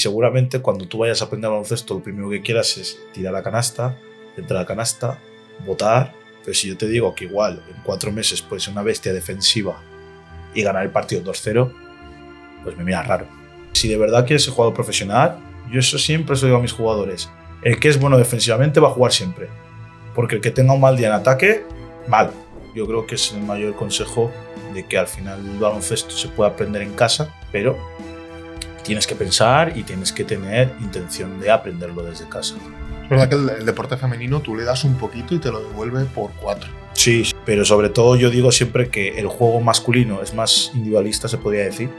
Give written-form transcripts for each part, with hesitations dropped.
Seguramente cuando tú vayas a aprender baloncesto, lo primero que quieras es tirar la canasta, entrar a la canasta, botar. Pero si yo te digo que igual en 4 meses puedes ser una bestia defensiva y ganar el partido 2-0, pues me miras raro. Si de verdad quieres ser jugador profesional, yo eso siempre se lo digo a mis jugadores. El que es bueno defensivamente va a jugar siempre. Porque el que tenga un mal día en ataque, mal. Yo creo que es el mayor consejo de que al final el baloncesto se puede aprender en casa, pero tienes que pensar y tienes que tener intención de aprenderlo desde casa. Es verdad que el deporte femenino tú le das un poquito y te lo devuelve por 4. Sí, pero sobre todo yo digo siempre que el juego masculino es más individualista, se podría decir,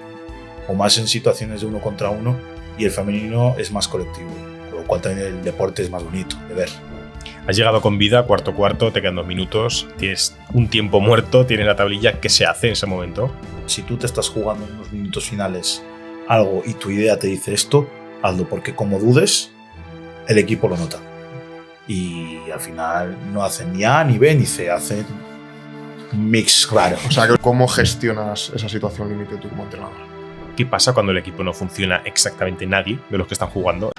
o más en situaciones de 1 contra 1, y el femenino es más colectivo, con lo cual también el deporte es más bonito de ver. Has llegado con vida, cuarto, te quedan 2 minutos, tienes un tiempo muerto, tienes la tablilla. ¿Qué se hace en ese momento? Si tú te estás jugando en unos minutos finales algo y tu idea te dice esto, hazlo, porque como dudes, el equipo lo nota. Y al final no hacen ni A, ni B, ni C, hacen un mix raro. O sea, ¿cómo gestionas esa situación límite tú como entrenador? ¿Qué pasa cuando el equipo no funciona exactamente nadie de los que están jugando?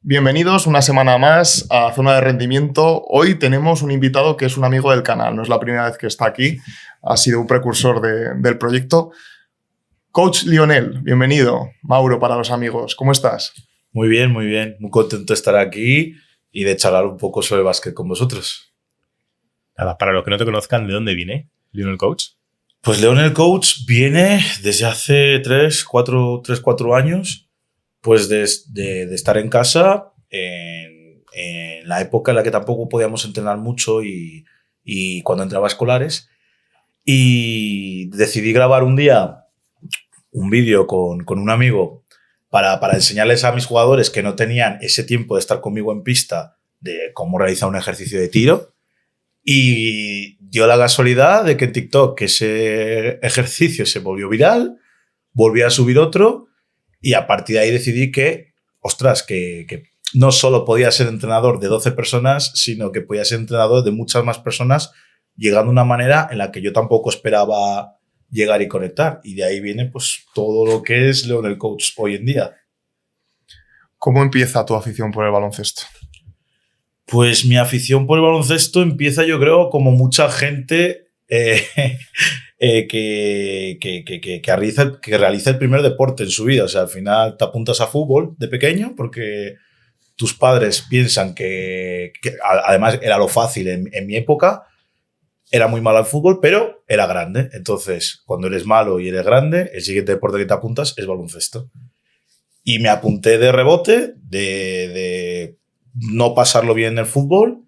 Bienvenidos una semana más a Zona de Rendimiento. Hoy tenemos un invitado que es un amigo del canal, no es la primera vez que está aquí, ha sido un precursor del proyecto. Coach Lionel, bienvenido. Mauro para los amigos, ¿cómo estás? Muy bien, muy contento de estar aquí y de charlar un poco sobre básquet con vosotros. Nada, para los que no te conozcan, ¿de dónde viene Lionel Coach? Pues Lionel Coach viene desde hace 3-4 años, pues de estar en casa en la época en la que tampoco podíamos entrenar mucho y cuando entraba a escolares, y decidí grabar un día un vídeo con un amigo para enseñarles a mis jugadores que no tenían ese tiempo de estar conmigo en pista de cómo realizar un ejercicio de tiro, y dio la casualidad de que en TikTok ese ejercicio se volvió viral, volví a subir otro. Y a partir de ahí decidí que, ostras, que no solo podía ser entrenador de 12 personas, sino que podía ser entrenador de muchas más personas, llegando de una manera en la que yo tampoco esperaba llegar y conectar. Y de ahí viene pues todo lo que es Lionel Coach hoy en día. ¿Cómo empieza tu afición por el baloncesto? Pues mi afición por el baloncesto empieza, yo creo, como mucha gente que realiza el primer deporte en su vida. O sea, al final te apuntas a fútbol de pequeño porque tus padres piensan que además era lo fácil en mi época. Era muy malo al fútbol, pero era grande. Entonces, cuando eres malo y eres grande, el siguiente deporte que te apuntas es baloncesto. Y me apunté de rebote, de no pasarlo bien en el fútbol,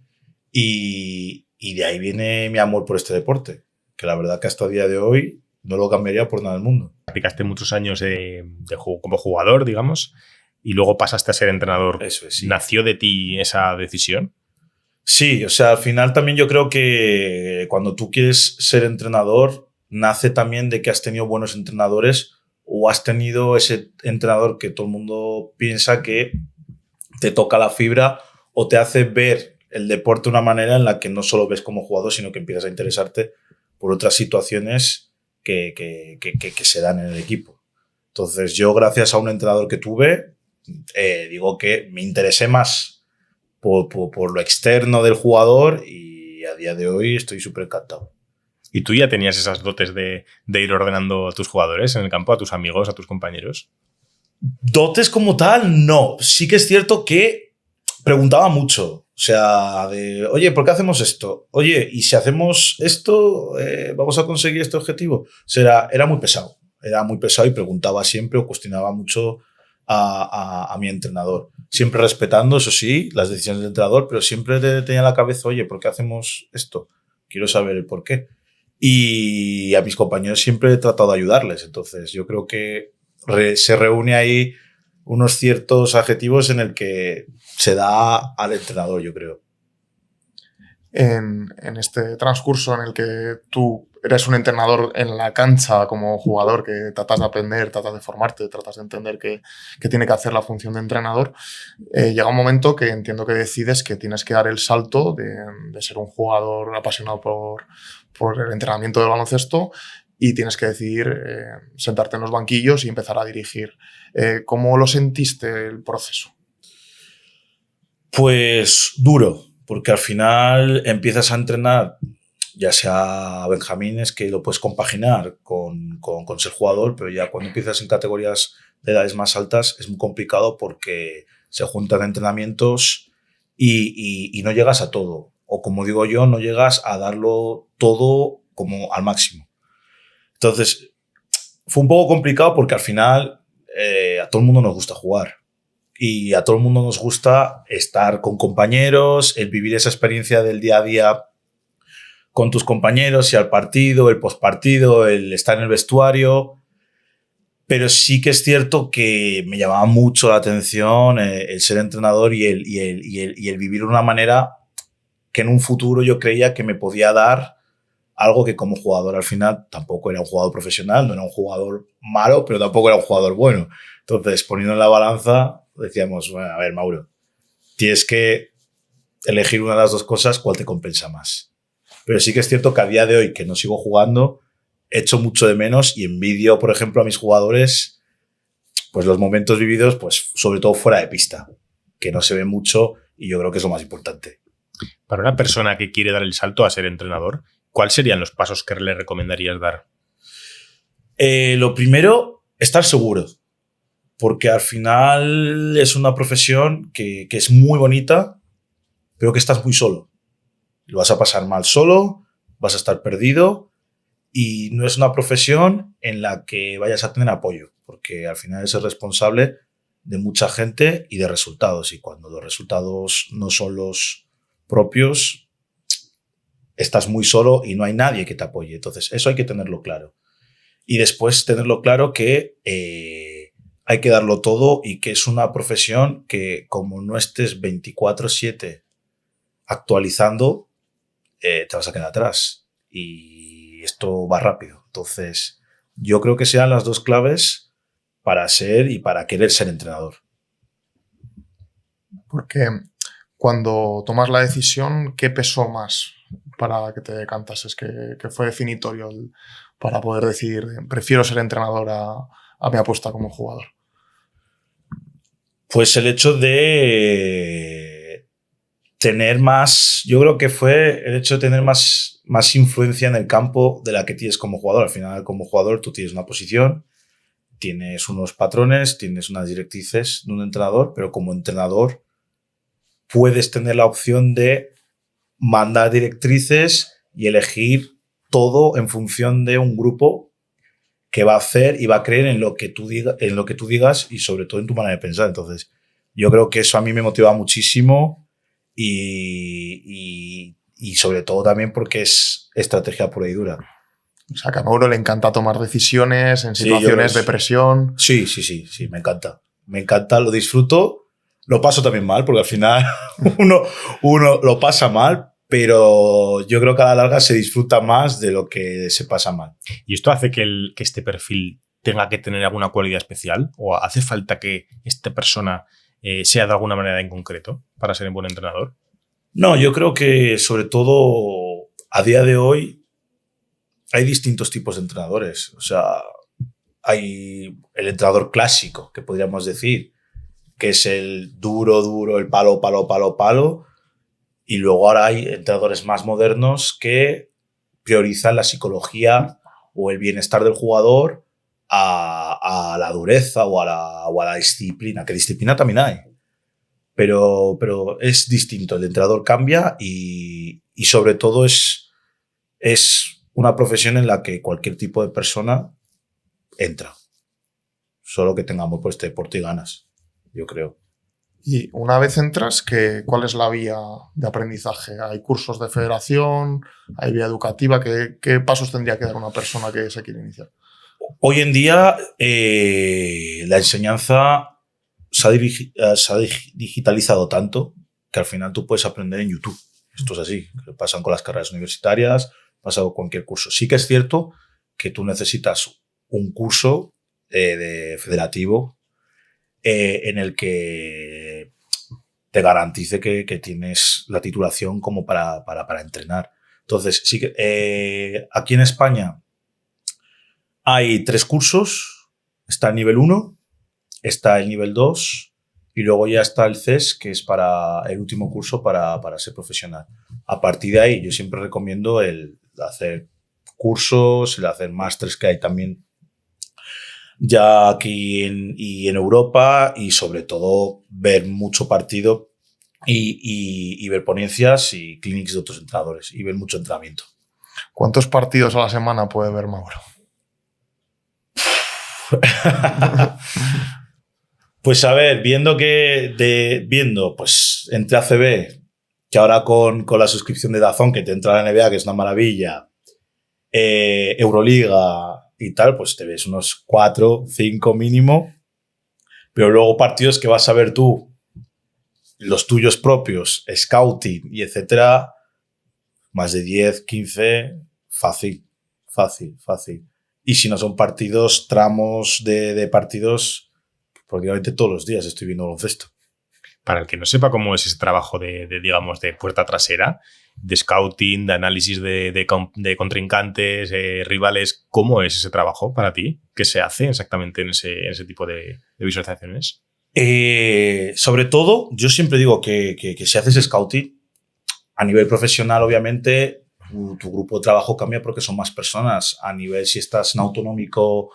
y de ahí viene mi amor por este deporte, que la verdad que hasta el día de hoy no lo cambiaría por nada del mundo. Practicaste muchos años como jugador, digamos, y luego pasaste a ser entrenador. Eso es, sí. ¿Nació de ti esa decisión? Sí, o sea, al final también yo creo que cuando tú quieres ser entrenador, nace también de que has tenido buenos entrenadores o has tenido ese entrenador que todo el mundo piensa que te toca la fibra o te hace ver el deporte de una manera en la que no solo ves como jugador, sino que empiezas a interesarte por otras situaciones que se dan en el equipo. Entonces yo, gracias a un entrenador que tuve, digo que me interesé más por lo externo del jugador, y a día de hoy estoy súper encantado. ¿Y tú ya tenías esas dotes de ir ordenando a tus jugadores en el campo, a tus amigos, a tus compañeros? Dotes como tal, no. Sí que es cierto que preguntaba mucho. O sea, oye, ¿por qué hacemos esto? Oye, ¿y si hacemos esto, vamos a conseguir este objetivo? O sea, era muy pesado. Era muy pesado y preguntaba siempre o cuestionaba mucho a mi entrenador. Siempre respetando, eso sí, las decisiones del entrenador, pero siempre tenía en la cabeza, oye, ¿por qué hacemos esto? Quiero saber el por qué. Y a mis compañeros siempre he tratado de ayudarles. Entonces, yo creo que se reúne ahí unos ciertos adjetivos en el que se da al entrenador, yo creo. En este transcurso en el que tú eres un entrenador en la cancha como jugador, que tratas de aprender, tratas de formarte, tratas de entender qué tiene que hacer la función de entrenador, llega un momento que entiendo que decides que tienes que dar el salto de ser un jugador apasionado por el entrenamiento del baloncesto y tienes que decidir sentarte en los banquillos y empezar a dirigir. ¿Cómo lo sentiste el proceso? Pues duro, porque al final empiezas a entrenar, ya sea benjamines, que lo puedes compaginar con ser jugador, pero ya cuando empiezas en categorías de edades más altas es muy complicado porque se juntan entrenamientos y no llegas a todo. O como digo yo, no llegas a darlo todo como al máximo. Entonces, fue un poco complicado porque al final a todo el mundo nos gusta jugar. Y a todo el mundo nos gusta estar con compañeros, el vivir esa experiencia del día a día con tus compañeros y al partido, el postpartido, el estar en el vestuario. Pero sí que es cierto que me llamaba mucho la atención el ser entrenador y el vivir de una manera que en un futuro yo creía que me podía dar algo que como jugador al final tampoco era un jugador profesional, no era un jugador malo, pero tampoco era un jugador bueno. Entonces, poniendo en la balanza, decíamos, bueno, a ver, Mauro, tienes que elegir una de las dos cosas, ¿cuál te compensa más? Pero sí que es cierto que a día de hoy, que no sigo jugando, echo mucho de menos y envidio, por ejemplo, a mis jugadores, pues los momentos vividos, pues sobre todo fuera de pista, que no se ve mucho y yo creo que es lo más importante. Para una persona que quiere dar el salto a ser entrenador, ¿cuáles serían los pasos que le recomendarías dar? Lo primero, estar seguro, porque al final es una profesión que es muy bonita, pero que estás muy solo. Lo vas a pasar mal solo, vas a estar perdido y no es una profesión en la que vayas a tener apoyo, porque al final eres el responsable de mucha gente y de resultados, y cuando los resultados no son los propios, estás muy solo y no hay nadie que te apoye. Entonces, eso hay que tenerlo claro. Y después tenerlo claro que hay que darlo todo y que es una profesión que como no estés 24/7 actualizando, te vas a quedar atrás. Y esto va rápido. Entonces, yo creo que sean las dos claves para ser y para querer ser entrenador. Porque cuando tomas la decisión, ¿qué pesó más para que te decantases? ¿Que fue definitorio para poder decidir, prefiero ser entrenador a mi apuesta como jugador? Pues el hecho de tener más, yo creo que fue el hecho de tener más influencia en el campo de la que tienes como jugador. Al final, como jugador, tú tienes una posición, tienes unos patrones, tienes unas directrices de un entrenador, pero como entrenador puedes tener la opción de mandar directrices y elegir todo en función de un grupo que va a hacer y va a creer en lo que tú digas y sobre todo en tu manera de pensar. Entonces, yo creo que eso a mí me motiva muchísimo y sobre todo también porque es estrategia pura y dura. O sea, que a Mauro le encanta tomar decisiones en situaciones de presión. Sí, me encanta. Me encanta, lo disfruto. Lo paso también mal, porque al final uno lo pasa mal, pero yo creo que a la larga se disfruta más de lo que se pasa mal. ¿Y esto hace que este perfil tenga que tener alguna cualidad especial? ¿O hace falta que esta persona sea de alguna manera en concreto para ser un buen entrenador? No, yo creo que sobre todo a día de hoy hay distintos tipos de entrenadores. O sea, hay el entrenador clásico, que podríamos decir, que es el duro, el palo. Y luego ahora hay entrenadores más modernos que priorizan la psicología o el bienestar del jugador a la dureza o a la disciplina, que disciplina también hay. Pero es distinto, el entrenador cambia y sobre todo es una profesión en la que cualquier tipo de persona entra. Solo que tengamos por este deporte y ganas, yo creo. Y una vez entras, ¿cuál es la vía de aprendizaje? ¿Hay cursos de federación? ¿Hay vía educativa? ¿Qué pasos tendría que dar una persona que se quiere iniciar? Hoy en día la enseñanza se ha digitalizado tanto que al final tú puedes aprender en YouTube. Esto es así. Pasan con las carreras universitarias, pasa con cualquier curso. Sí que es cierto que tú necesitas un curso de federativo en el que te garantice que tienes la titulación como para entrenar. Entonces, sí que aquí en España Hay 3 cursos. Está el nivel 1, está el nivel 2 y luego ya está el CES, que es para el último curso para ser profesional. A partir de ahí yo siempre recomiendo el hacer cursos, el hacer másters que hay también ya aquí en Europa, y sobre todo ver mucho partido y ver ponencias y clinics de otros entrenadores y ver mucho entrenamiento. ¿Cuántos partidos a la semana puede ver Mauro? Pues a ver, viendo pues entre ACB, que ahora con la suscripción de DAZN que te entra a la NBA, que es una maravilla, Euroliga y tal, pues te ves unos 4, 5 mínimo, pero luego partidos que vas a ver tú, los tuyos propios, scouting y etcétera, más de 10, 15, fácil. Y si no son partidos, tramos de partidos, prácticamente todos los días estoy viendo baloncesto. Para el que no sepa cómo es ese trabajo digamos, de puerta trasera, de scouting, de análisis de contrincantes, rivales, ¿cómo es ese trabajo para ti? ¿Qué se hace exactamente en ese tipo de visualizaciones? Sobre todo, yo siempre digo que si haces scouting, a nivel profesional, obviamente, tu grupo de trabajo cambia porque son más personas. A nivel, si estás en autonómico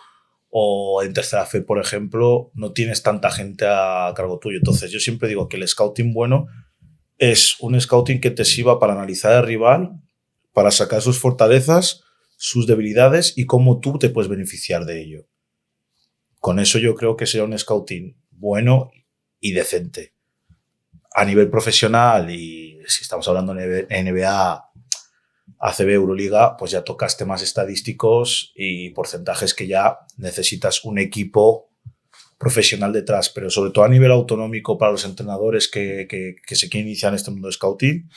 o en tercera fe, por ejemplo, no tienes tanta gente a cargo tuyo. Entonces, yo siempre digo que el scouting bueno es un scouting que te sirva para analizar al rival, para sacar sus fortalezas, sus debilidades y cómo tú te puedes beneficiar de ello. Con eso yo creo que será un scouting bueno y decente. A nivel profesional, y si estamos hablando de NBA, ACB, Euroliga, pues ya tocas temas estadísticos y porcentajes que ya necesitas un equipo profesional detrás, pero sobre todo a nivel autonómico para los entrenadores que se quieren iniciar en este mundo de scouting,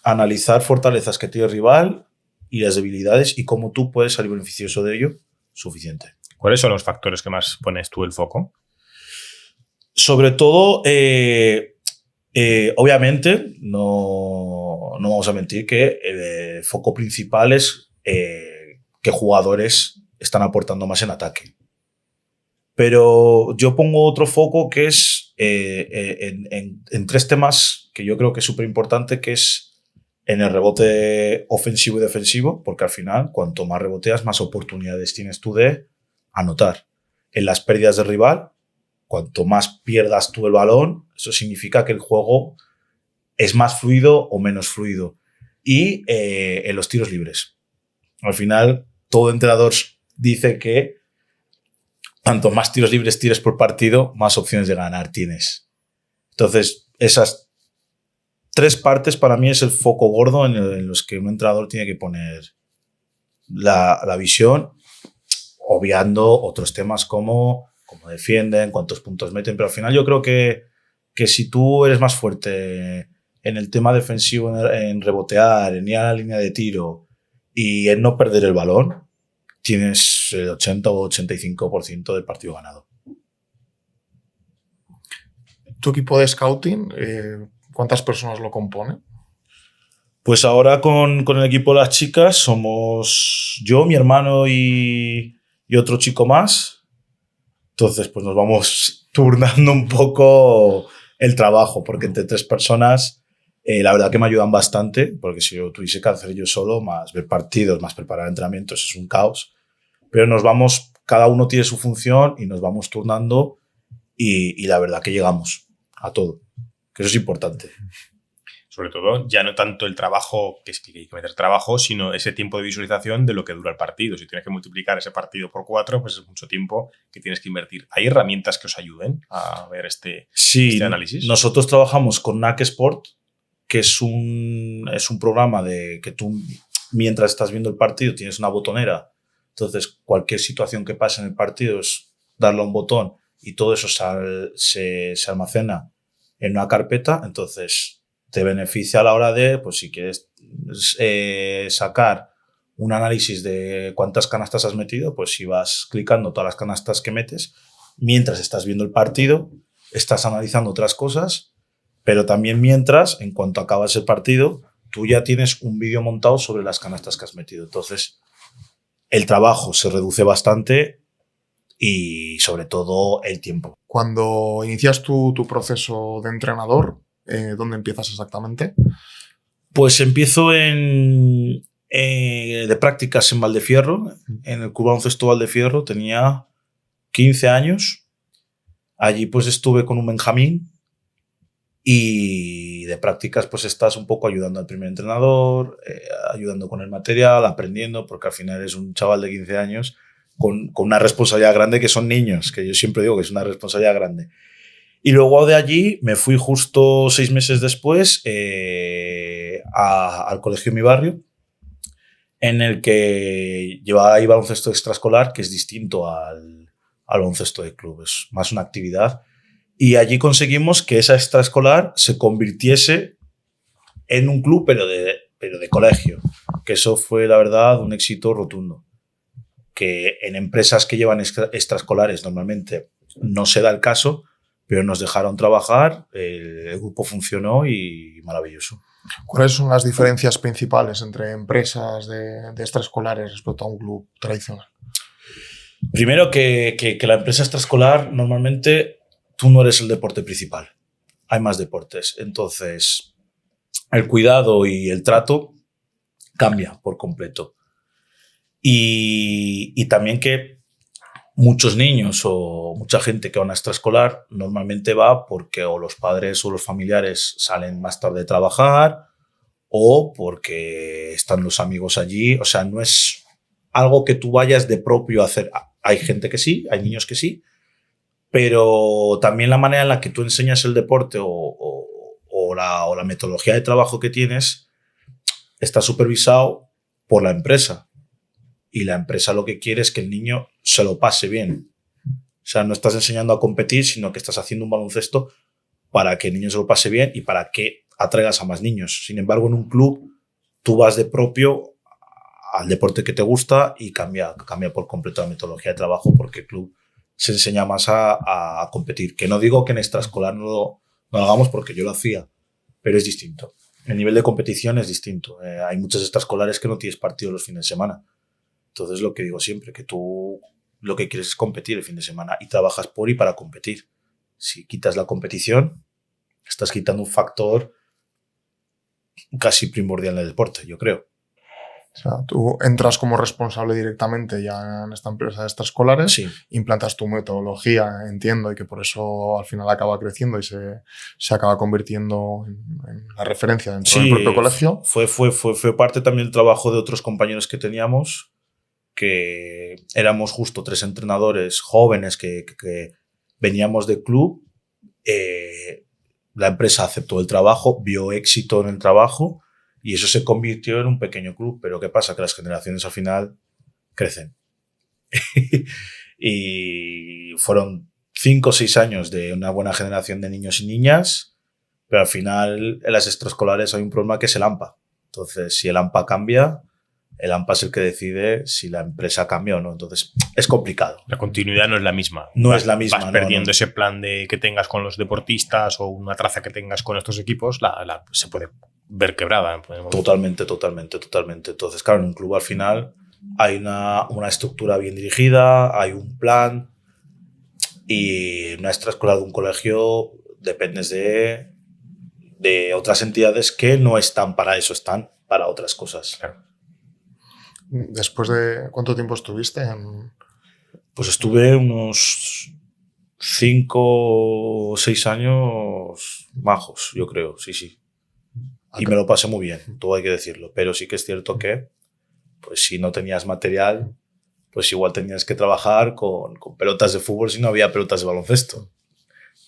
analizar fortalezas que tiene el rival y las debilidades y cómo tú puedes salir beneficioso de ello, suficiente. ¿Cuáles son los factores que más pones tú el foco? Sobre todo, obviamente, no vamos a mentir que el foco principal es qué jugadores están aportando más en ataque. Pero yo pongo otro foco que es en 3 temas que yo creo que es súper importante, que es en el rebote ofensivo y defensivo, porque al final, cuanto más reboteas, más oportunidades tienes tú de anotar. En las pérdidas del rival, cuanto más pierdas tú el balón, eso significa que el juego es más fluido o menos fluido. Y en los tiros libres. Al final, todo entrenador dice que cuanto más tiros libres tires por partido, más opciones de ganar tienes. Entonces, esas 3 partes para mí es el foco gordo en los que un entrenador tiene que poner la visión, obviando otros temas como cómo defienden, cuántos puntos meten, pero al final yo creo que si tú eres más fuerte en el tema defensivo, en rebotear, en ir a la línea de tiro y en no perder el balón, tienes el 80 o 85% del partido ganado. ¿Tu equipo de scouting, cuántas personas lo compone? Pues ahora con el equipo de las chicas somos yo, mi hermano y otro chico más. Entonces, pues nos vamos turnando un poco el trabajo, porque entre 3 personas, la verdad que me ayudan bastante, porque si yo tuviese que hacer yo solo, más ver partidos, más preparar entrenamientos, es un caos. Pero nos vamos, cada uno tiene su función y nos vamos turnando y la verdad que llegamos a todo, que eso es importante. Sobre todo, ya no tanto el trabajo, que es que hay que meter trabajo, sino ese tiempo de visualización de lo que dura el partido. Si tienes que multiplicar ese partido por 4, pues es mucho tiempo que tienes que invertir. ¿Hay herramientas que os ayuden a ver este análisis? Nosotros trabajamos con NAC Sport, que es un programa de que tú, mientras estás viendo el partido, tienes una botonera. Entonces, cualquier situación que pase en el partido es darle a un botón y todo eso se almacena en una carpeta. Entonces, te beneficia a la hora de, pues si quieres sacar un análisis de cuántas canastas has metido, pues si vas clicando todas las canastas que metes, mientras estás viendo el partido, estás analizando otras cosas, pero también mientras, en cuanto acabas el partido, tú ya tienes un vídeo montado sobre las canastas que has metido. Entonces, el trabajo se reduce bastante y sobre todo el tiempo. Cuando inicias tu proceso de entrenador, ¿dónde empiezas exactamente? Pues empiezo de prácticas en Valdefierro, en el Club Baloncesto Valdefierro, tenía 15 años. Allí pues estuve con un Benjamín y de prácticas pues estás un poco ayudando al primer entrenador, ayudando con el material, aprendiendo, porque al final es un chaval de 15 años con una responsabilidad grande, que son niños, que yo siempre digo que es una responsabilidad grande. Y luego de allí me fui justo 6 meses después al colegio de mi barrio, en el que llevaba ahí baloncesto extraescolar, que es distinto al baloncesto de club, es más una actividad. Y allí conseguimos que esa extraescolar se convirtiese en un club, pero de colegio, que eso fue, la verdad, un éxito rotundo. Que en empresas que llevan extraescolares normalmente no se da el caso, pero nos dejaron trabajar, el grupo funcionó y maravilloso. ¿Cuáles son las diferencias principales entre empresas de extraescolares respecto a un club tradicional? Primero que la empresa extraescolar normalmente tú no eres el deporte principal. Hay más deportes. Entonces, el cuidado y el trato cambia por completo. Y también que muchos niños o mucha gente que va a una extraescolar normalmente va porque o los padres o los familiares salen más tarde de trabajar o porque están los amigos allí. O sea, no es algo que tú vayas de propio a hacer. Hay gente que sí, hay niños que sí, pero también la manera en la que tú enseñas el deporte o la metodología de trabajo que tienes está supervisado por la empresa. Y la empresa lo que quiere es que el niño se lo pase bien. O sea, no estás enseñando a competir, sino que estás haciendo un baloncesto para que el niño se lo pase bien y para que atraigas a más niños. Sin embargo, en un club tú vas de propio al deporte que te gusta y cambia por completo la metodología de trabajo, porque el club se enseña más a competir. Que no digo que en extraescolar no lo hagamos, porque yo lo hacía, pero es distinto. El nivel de competición es distinto. Hay muchas extraescolares que no tienes partido los fines de semana. Entonces, lo que digo siempre, que tú lo que quieres es competir el fin de semana y trabajas por y para competir. Si quitas la competición, estás quitando un factor casi primordial en el deporte, yo creo. O sea, tú entras como responsable directamente ya en esta empresa de extraescolares, Sí. implantas tu metodología, entiendo, y que por eso al final acaba creciendo y se acaba convirtiendo en la referencia dentro del propio colegio. Fue parte también del trabajo de otros compañeros que teníamos, que éramos justo 3 entrenadores jóvenes que veníamos del club. La empresa aceptó el trabajo, vio éxito en el trabajo y eso se convirtió en un pequeño club. Pero ¿qué pasa? Que las generaciones al final crecen. Y fueron 5 o 6 años de una buena generación de niños y niñas, pero al final en las extraescolares hay un problema que es el AMPA. Entonces, si el AMPA cambia, el AMPA es el que decide si la empresa cambia o no. Entonces, es complicado. La continuidad no es la misma. No es la misma. Vas perdiendo ese plan que tengas con los deportistas o una traza que tengas con estos equipos, se puede ver quebrada. Totalmente. Entonces, claro, en un club al final hay una estructura bien dirigida, hay un plan, y en una extraescolar de un colegio dependes de otras entidades que no están para eso, están para otras cosas. Claro. Después de ¿cuánto tiempo estuviste? Pues estuve unos 5 o 6 años majos, yo creo, sí. Y me lo pasé muy bien, todo hay que decirlo. Pero sí que es cierto que, pues si no tenías material, pues igual tenías que trabajar con pelotas de fútbol si no había pelotas de baloncesto.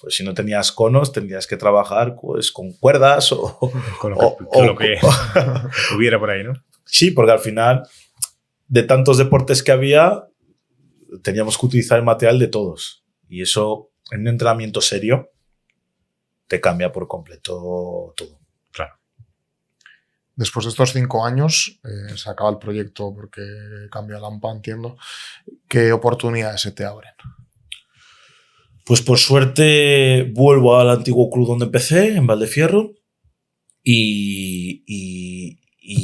Pues si no tenías conos, tendrías que trabajar pues con cuerdas o con lo que hubiera por ahí, ¿no? Sí, porque al final, de tantos deportes que había, teníamos que utilizar el material de todos. Y eso, en un entrenamiento serio, te cambia por completo todo. Claro. Después de estos 5 años, se acaba el proyecto porque cambia la AMPA, entiendo. ¿Qué oportunidades se te abren? Pues por suerte vuelvo al antiguo club donde empecé, en Valdefierro, y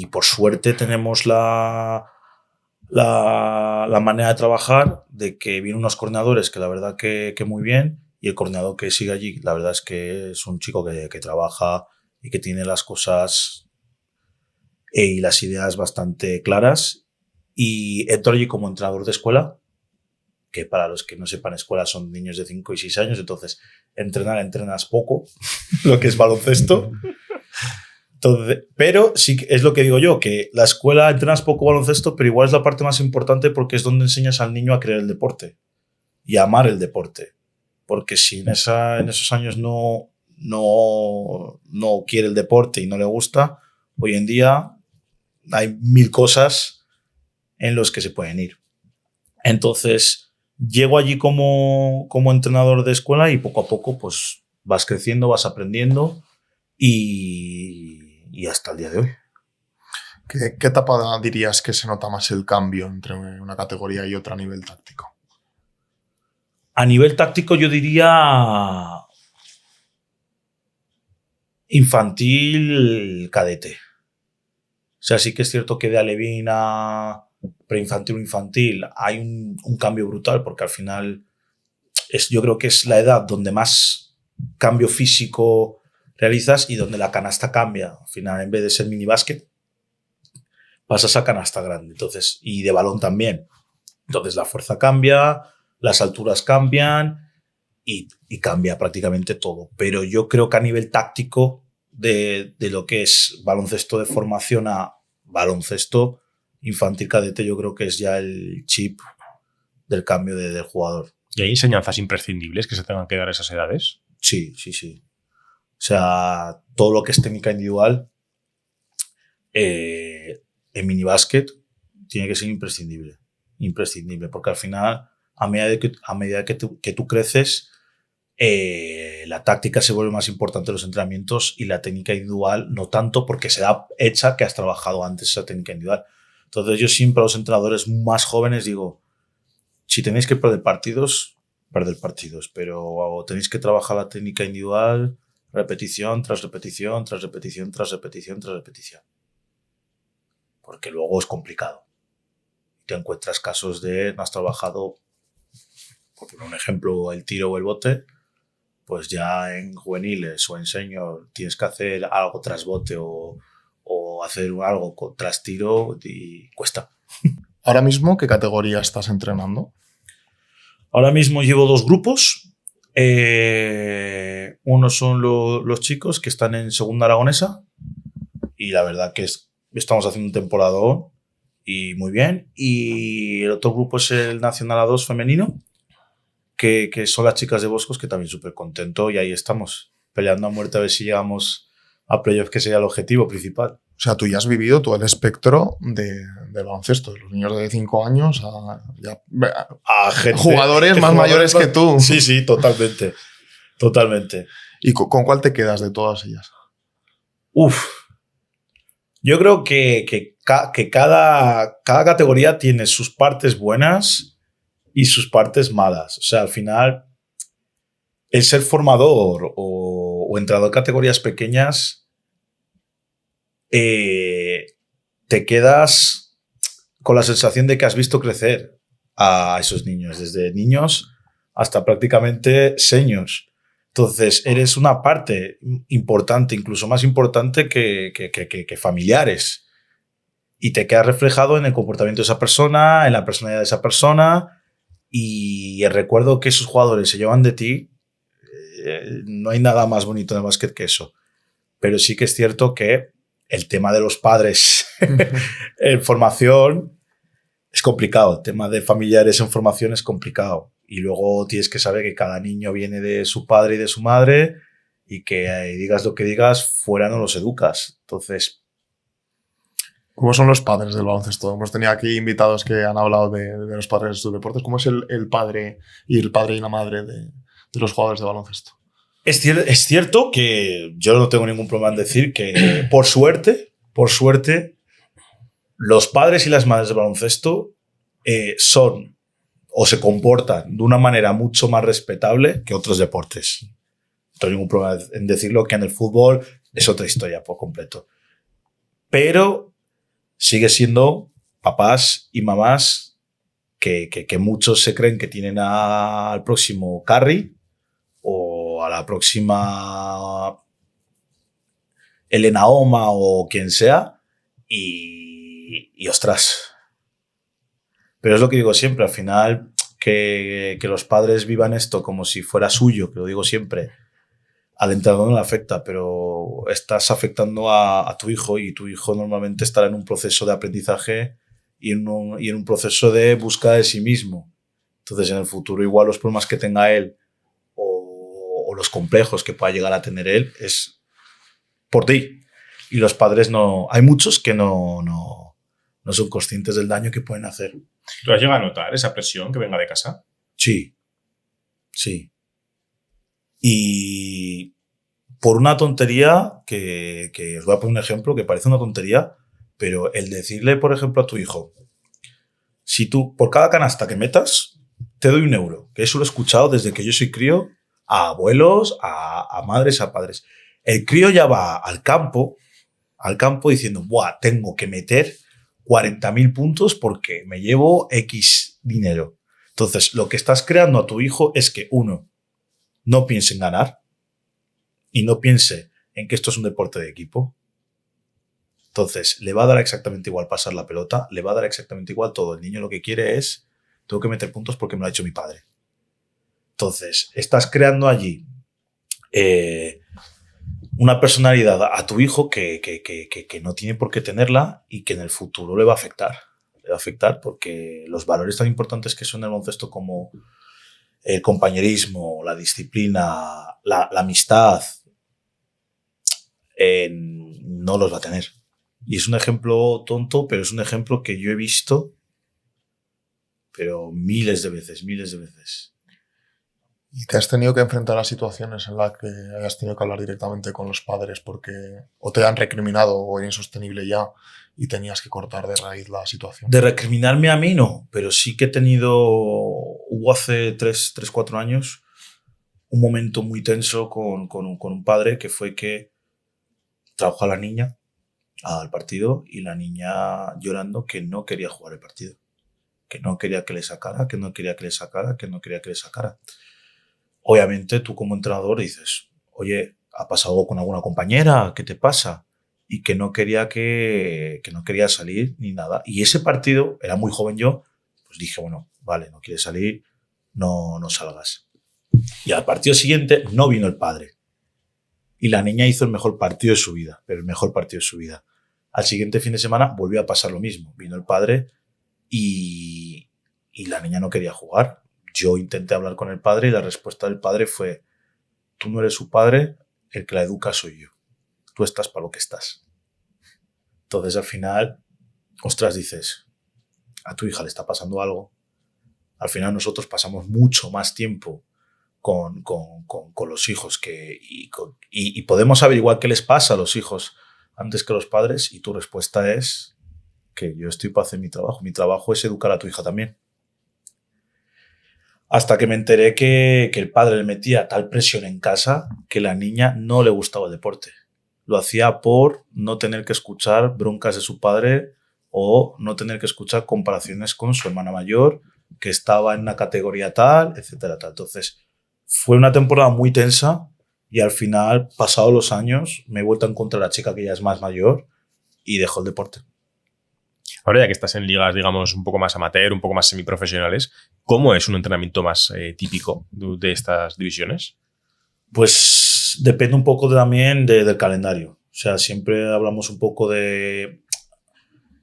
por suerte tenemos la la manera de trabajar, de que vienen unos coordinadores que la verdad que muy bien, y el coordinador que sigue allí, la verdad es que es un chico que trabaja y que tiene las cosas y las ideas bastante claras. Y entro allí como entrenador de escuela, que para los que no sepan, escuela son niños de 5 y 6 años, entonces entrenas poco, lo que es baloncesto. Entonces, pero sí que es lo que digo yo, que la escuela entrenas poco baloncesto, pero igual es la parte más importante porque es donde enseñas al niño a querer el deporte y a amar el deporte. Porque si en esos años no quiere el deporte y no le gusta, hoy en día hay 1000 cosas en las que se pueden ir. Entonces, llego allí como entrenador de escuela y poco a poco pues vas creciendo, vas aprendiendo y hasta el día de hoy. ¿Qué etapa dirías que se nota más el cambio entre una categoría y otra a nivel táctico? A nivel táctico yo diría infantil, cadete. O sea, sí que es cierto que de alevín a preinfantil o infantil hay un cambio brutal porque al final yo creo que es la edad donde más cambio físico realizas y donde la canasta cambia. Al final, en vez de ser mini básquet, pasas a canasta grande. Entonces, y de balón también. Entonces la fuerza cambia, las alturas cambian y cambia prácticamente todo. Pero yo creo que a nivel táctico de lo que es baloncesto de formación a baloncesto infantil cadete, yo creo que es ya el chip del cambio del jugador. ¿Y hay enseñanzas imprescindibles que se tengan que dar a esas edades? Sí. O sea, todo lo que es técnica individual en minibásquet tiene que ser imprescindible. Imprescindible, porque al final, a medida que tú creces, la táctica se vuelve más importante en los entrenamientos y la técnica individual no tanto porque se da hecha que has trabajado antes esa técnica individual. Entonces yo siempre a los entrenadores más jóvenes digo, si tenéis que perder partidos, pero tenéis que trabajar la técnica individual repetición tras repetición, tras repetición, tras repetición, tras repetición. Porque luego es complicado. Te encuentras casos de no has trabajado, por poner un ejemplo, el tiro o el bote, pues ya en juveniles o en senior tienes que hacer algo tras bote o hacer algo tras tiro y cuesta. ¿Ahora mismo qué categoría estás entrenando? Ahora mismo llevo 2 grupos. Uno son los chicos que están en segunda aragonesa y la verdad que estamos haciendo un temporadón y muy bien. Y el otro grupo es el Nacional A2 femenino, que son las chicas de Boscos, que también súper contento y ahí estamos peleando a muerte a ver si llegamos a playoff, que sería el objetivo principal. O sea, tú ya has vivido todo el espectro del baloncesto, de los niños de 5 años a gente, jugadores más mayores que tú. Sí, totalmente. Totalmente. ¿Y con cuál te quedas de todas ellas? Yo creo que cada categoría tiene sus partes buenas y sus partes malas. O sea, al final, el ser formador o entrenador de categorías pequeñas, te quedas con la sensación de que has visto crecer a esos niños, desde niños hasta prácticamente seniors. Entonces, eres una parte importante, incluso más importante que familiares. Y te quedas reflejado en el comportamiento de esa persona, en la personalidad de esa persona. Y el recuerdo que esos jugadores se llevan de ti, no hay nada más bonito en el básquet que eso. Pero sí que es cierto que el tema de los padres en formación es complicado. El tema de familiares en formación es complicado. Y luego tienes que saber que cada niño viene de su padre y de su madre y que digas lo que digas, fuera no los educas. Entonces, ¿cómo son los padres del baloncesto? Hemos tenido aquí invitados que han hablado de los padres de sus deportes. ¿Cómo es el padre y la madre de los jugadores de baloncesto? Es cierto que yo no tengo ningún problema en decir que, por suerte, los padres y las madres de baloncesto son o se comportan de una manera mucho más respetable que otros deportes. No tengo ningún problema en decirlo, que en el fútbol es otra historia por completo. Pero sigue siendo papás y mamás que muchos se creen que tienen al próximo Carrie o a la próxima Elena Oma o quien sea y ostras. Pero es lo que digo siempre, al final que los padres vivan esto como si fuera suyo, que lo digo siempre, al entrenador no le afecta, pero estás afectando a tu hijo y tu hijo normalmente estará en un proceso de aprendizaje y en un proceso de búsqueda de sí mismo. Entonces, en el futuro, igual los problemas que tenga él o los complejos que pueda llegar a tener él es por ti. Y los padres no... Hay muchos que no son conscientes del daño que pueden hacer. ¿Tú has llegado a notar esa presión que venga de casa? Sí. Y por una tontería que os voy a poner un ejemplo que parece una tontería, pero el decirle, por ejemplo, a tu hijo, si tú, por cada canasta que metas, te doy 1 euro, que eso lo he escuchado desde que yo soy crío, a abuelos, a madres, a padres. El crío ya va al campo diciendo, buah, tengo que meter 40.000 puntos porque me llevo X dinero. Entonces, lo que estás creando a tu hijo es que, uno, no piense en ganar y no piense en que esto es un deporte de equipo. Entonces, le va a dar exactamente igual pasar la pelota, le va a dar exactamente igual todo. El niño lo que quiere es, tengo que meter puntos porque me lo ha hecho mi padre. Entonces, estás creando allí una personalidad a tu hijo que no tiene por qué tenerla y que en el futuro le va a afectar. Le va a afectar porque los valores tan importantes que son en el baloncesto como el compañerismo, la disciplina, la amistad, no los va a tener. Y es un ejemplo tonto, pero es un ejemplo que yo he visto, pero miles de veces. ¿Y te has tenido que enfrentar a situaciones en las que hayas tenido que hablar directamente con los padres porque o te han recriminado o era insostenible ya y tenías que cortar de raíz la situación? De recriminarme a mí no, pero sí que hubo hace 4 años un momento muy tenso con un padre que fue que trajo a la niña al partido y la niña llorando que no quería jugar el partido, que no quería que le sacara. Obviamente tú como entrenador dices, oye, ¿ha pasado algo con alguna compañera? ¿Qué te pasa? Y que no quería salir ni nada. Y ese partido, era muy joven yo, pues dije, bueno, vale, no quieres salir, no salgas. Y al partido siguiente no vino el padre. Y la niña hizo el mejor partido de su vida, pero el mejor partido de su vida. Al siguiente fin de semana volvió a pasar lo mismo. Vino el padre y la niña no quería jugar. Yo intenté hablar con el padre y la respuesta del padre fue, tú no eres su padre, el que la educa soy yo. Tú estás para lo que estás. Entonces al final, ostras, dices, a tu hija le está pasando algo. Al final nosotros pasamos mucho más tiempo con los hijos y podemos averiguar qué les pasa a los hijos antes que los padres y tu respuesta es que yo estoy para hacer mi trabajo. Mi trabajo es educar a tu hija también. Hasta que me enteré que el padre le metía tal presión en casa que la niña no le gustaba el deporte. Lo hacía por no tener que escuchar broncas de su padre o no tener que escuchar comparaciones con su hermana mayor, que estaba en una categoría tal, etcétera, tal. Entonces, fue una temporada muy tensa y al final, pasados los años, me he vuelto a encontrar a la chica que ya es más mayor y dejó el deporte. Ahora ya que estás en ligas, digamos, un poco más amateur, un poco más semiprofesionales, ¿cómo es un entrenamiento más típico de estas divisiones? Pues depende un poco también del calendario. O sea, siempre hablamos un poco de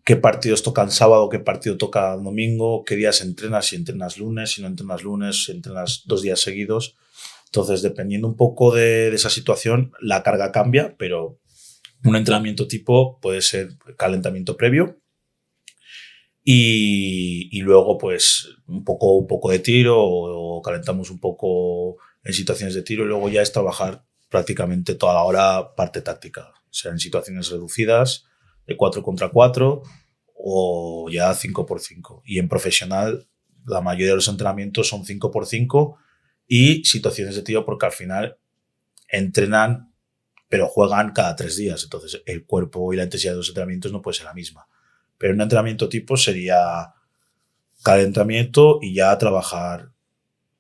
qué partidos tocan sábado, qué partido toca domingo, qué días entrenas, si entrenas lunes, si no entrenas lunes, si entrenas 2 días seguidos. Entonces, dependiendo un poco de esa situación, la carga cambia, pero un entrenamiento tipo puede ser calentamiento previo, y luego, pues, un poco de tiro o calentamos un poco en situaciones de tiro y luego ya es trabajar prácticamente toda la hora parte táctica. O sea, en situaciones reducidas, de 4 contra 4 o ya 5 por 5. Y en profesional, la mayoría de los entrenamientos son 5 por 5 y situaciones de tiro porque al final entrenan, pero juegan cada 3 días. Entonces, el cuerpo y la intensidad de los entrenamientos no puede ser la misma. Pero un entrenamiento tipo sería calentamiento y ya trabajar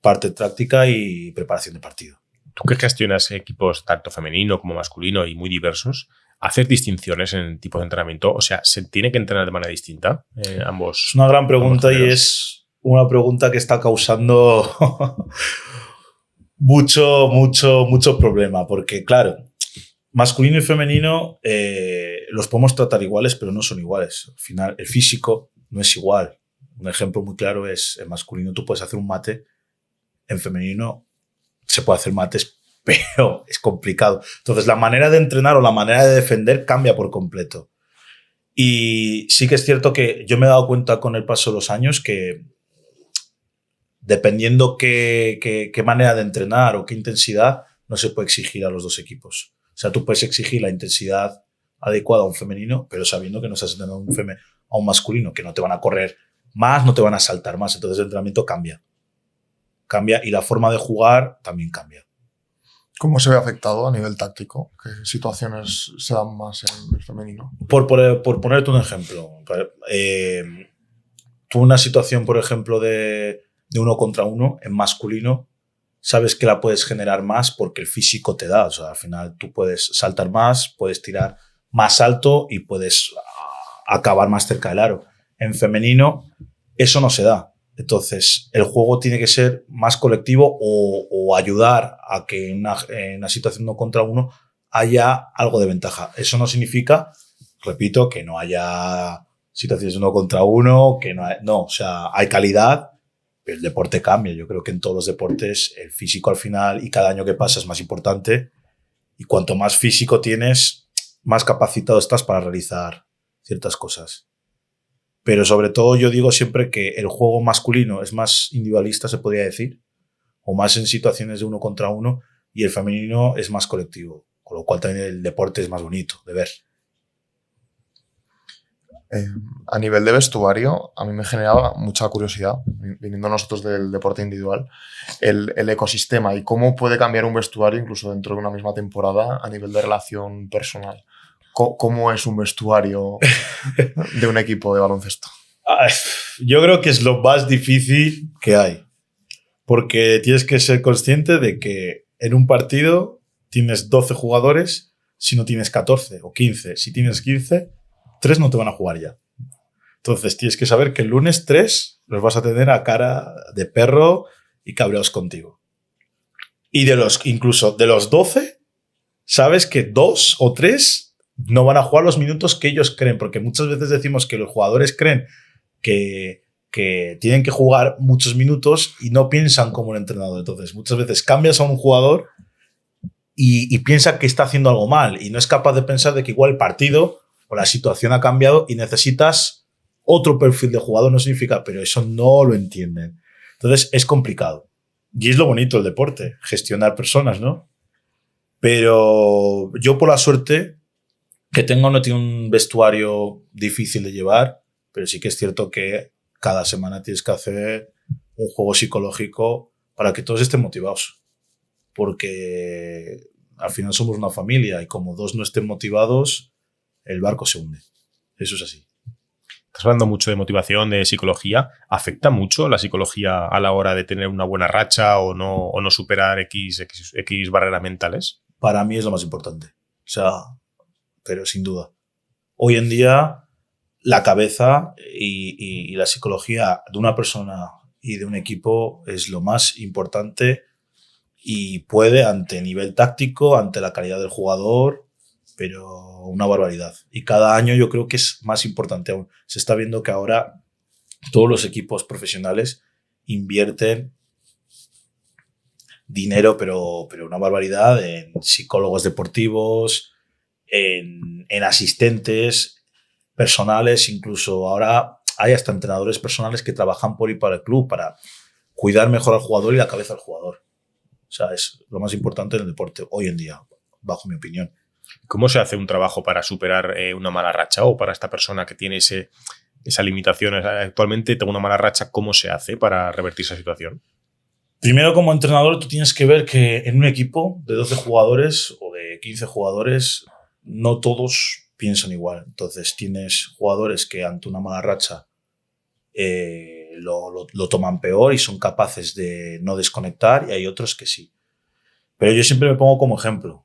parte táctica y preparación de partido. Tú que gestionas equipos tanto femenino como masculino y muy diversos, ¿haces distinciones en el tipo de entrenamiento? O sea, ¿se tiene que entrenar de manera distinta ambos? Es una gran pregunta y géneros? es una pregunta que está causando mucho problema, porque claro, masculino y femenino los podemos tratar iguales, pero no son iguales. Al final, el físico no es igual. Un ejemplo muy claro es, en masculino tú puedes hacer un mate, en femenino se puede hacer mates, pero es complicado. Entonces, la manera de entrenar o la manera de defender cambia por completo. Y sí que es cierto que yo me he dado cuenta con el paso de los años que dependiendo qué manera de entrenar o qué intensidad, no se puede exigir a los dos equipos. O sea, tú puedes exigir la intensidad adecuada a un femenino, pero sabiendo que no estás entrenando a un masculino, que no te van a correr más, no te van a saltar más. Entonces el entrenamiento cambia. Cambia y la forma de jugar también cambia. ¿Cómo se ve afectado a nivel táctico? ¿Qué situaciones se dan más en el femenino? Por ponerte un ejemplo, tú una situación, por ejemplo, de 1 contra 1 en masculino, sabes que la puedes generar más porque el físico te da. O sea, al final tú puedes saltar más, puedes tirar más alto y puedes acabar más cerca del aro. En femenino, eso no se da. Entonces, el juego tiene que ser más colectivo o ayudar a que en una situación 1 contra 1 haya algo de ventaja. Eso no significa, repito, que no haya situaciones 1 contra 1, que no, o sea, hay calidad, pero el deporte cambia. Yo creo que en todos los deportes el físico al final y cada año que pasa es más importante y cuanto más físico tienes, más capacitado estás para realizar ciertas cosas. Pero sobre todo yo digo siempre que el juego masculino es más individualista, se podría decir, o más en situaciones de 1 contra 1, y el femenino es más colectivo, con lo cual también el deporte es más bonito de ver. A nivel de vestuario, a mí me generaba mucha curiosidad, viniendo nosotros del deporte individual, el ecosistema y cómo puede cambiar un vestuario incluso dentro de una misma temporada a nivel de relación personal. ¿Cómo es un vestuario de un equipo de baloncesto? Yo creo que es lo más difícil que hay, porque tienes que ser consciente de que en un partido tienes 12 jugadores, si no tienes 14 o 15. Si tienes 15, 3 no te van a jugar ya. Entonces tienes que saber que el lunes 3 los vas a tener a cara de perro y cabreados contigo. Y incluso de los 12, sabes que 2 o 3 no van a jugar los minutos que ellos creen, porque muchas veces decimos que los jugadores creen que tienen que jugar muchos minutos y no piensan como un entrenador. Entonces, muchas veces cambias a un jugador y piensa que está haciendo algo mal y no es capaz de pensar de que igual el partido o la situación ha cambiado y necesitas otro perfil de jugador. No significa, pero eso no lo entienden. Entonces, es complicado. Y es lo bonito del deporte, gestionar personas, ¿no? Pero yo, por la suerte que tengo, no tiene un vestuario difícil de llevar, pero sí que es cierto que cada semana tienes que hacer un juego psicológico para que todos estén motivados. Porque al final somos una familia y como 2 no estén motivados, el barco se hunde. Eso es así. Estás hablando mucho de motivación, de psicología. ¿Afecta mucho la psicología a la hora de tener una buena racha o no superar X barreras mentales? Para mí es lo más importante. O sea, pero sin duda. Hoy en día, la cabeza y la psicología de una persona y de un equipo es lo más importante y puede, ante nivel táctico, ante la calidad del jugador, pero una barbaridad. Y cada año yo creo que es más importante aún. Se está viendo que ahora todos los equipos profesionales invierten dinero, pero una barbaridad en psicólogos deportivos, en asistentes personales, incluso ahora hay hasta entrenadores personales que trabajan por y para el club para cuidar mejor al jugador y la cabeza del jugador. O sea, es lo más importante en el deporte hoy en día, bajo mi opinión. ¿Cómo se hace un trabajo para superar una mala racha o para esta persona que tiene esa limitación? Actualmente tengo una mala racha, ¿cómo se hace para revertir esa situación? Primero, como entrenador, tú tienes que ver que en un equipo de 12 jugadores o de 15 jugadores, no todos piensan igual. Entonces tienes jugadores que ante una mala racha lo toman peor y son capaces de no desconectar, y hay otros que sí. Pero yo siempre me pongo como ejemplo.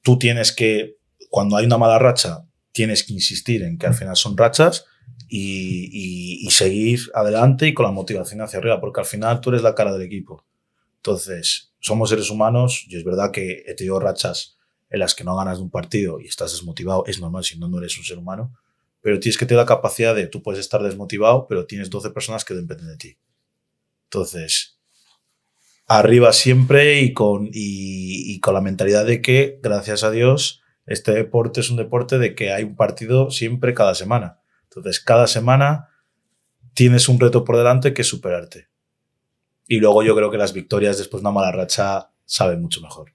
Tú tienes que, cuando hay una mala racha, tienes que insistir en que al final son rachas y seguir adelante y con la motivación hacia arriba, porque al final tú eres la cara del equipo. Entonces, somos seres humanos y es verdad que he tenido rachas en las que no ganas de un partido y estás desmotivado. Es normal, si no, no eres un ser humano. Pero tienes que tener la capacidad de, tú puedes estar desmotivado, pero tienes 12 personas que dependen de ti. Entonces, arriba siempre y con la mentalidad de que, gracias a Dios, este deporte es un deporte de que hay un partido siempre cada semana. Entonces, cada semana tienes un reto por delante que es superarte. Y luego yo creo que las victorias después de una mala racha saben mucho mejor.